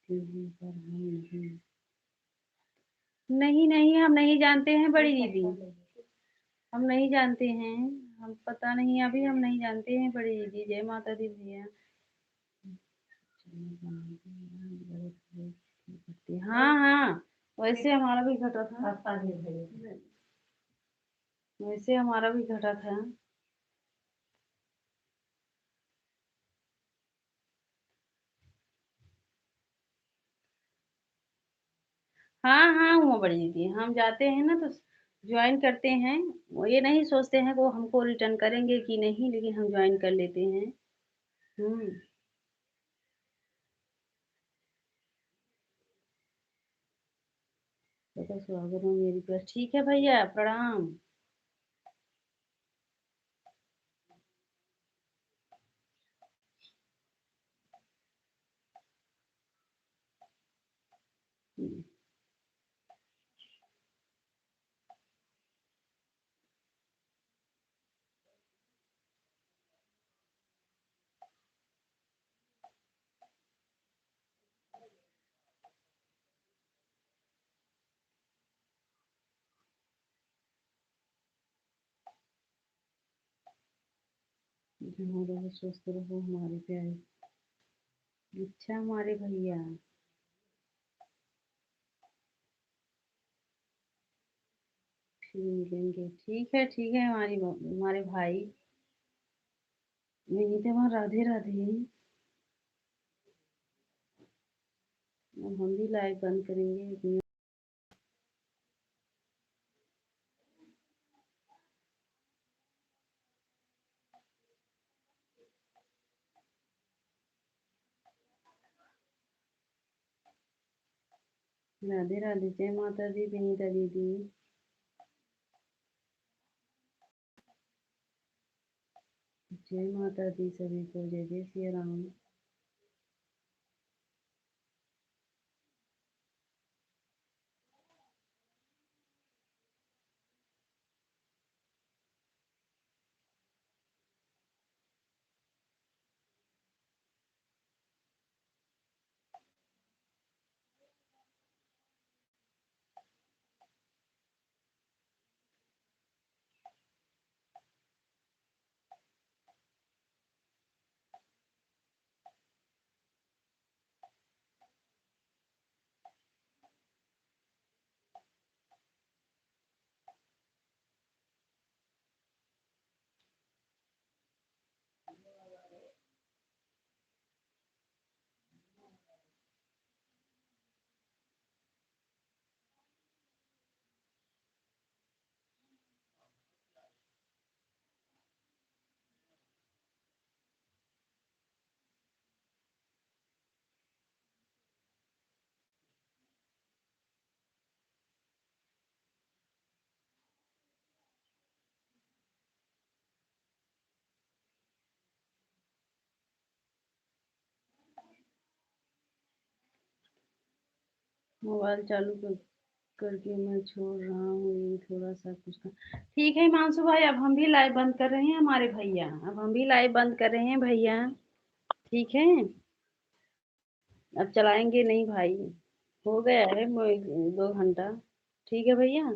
टीवी पर हम नहीं, नहीं, हम नहीं जानते हैं बड़ी दीदी, हम नहीं जानते हैं। हम पता नहीं, अभी हम नहीं जानते हैं बड़ी दीदी। जय माता दी भैया। हाँ हाँ, वैसे हमारा भी घटा था, वैसे हमारा भी घटा था। हाँ हाँ, हुआ बड़ी दीदी, हम जाते हैं ना तो ज्वाइन करते हैं। वो ये नहीं सोचते हैं कि वो हमको रिटर्न करेंगे कि नहीं, लेकिन हम ज्वाइन कर लेते हैं। हम्म। तो स्वागत है मेरी पर, ठीक है भैया, प्रणाम। हम्म। जहाँ रहो स्वस्थ रहो हमारे प्यारे। अच्छा हमारे भैया, फिर मिलेंगे। ठीक है हमारे भाई। विनीता, राधे राधे। अब हम भी लाइव बंद करेंगे। राधे राधे, जय माता दी विनीता दीदी। जय माता दी सभी को, जय जय सिया राम। मोबाइल चालू करके मैं छोड़ रहा हूँ, ये थोड़ा सा कुछ का। ठीक है हिमांशु भाई, अब हम भी लाइव बंद कर रहे हैं हमारे भैया। अब हम भी लाइव बंद कर रहे हैं भैया। ठीक है, अब चलाएंगे नहीं भाई। हो गया है 2 घंटा। ठीक है भैया।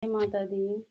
जय माता दी।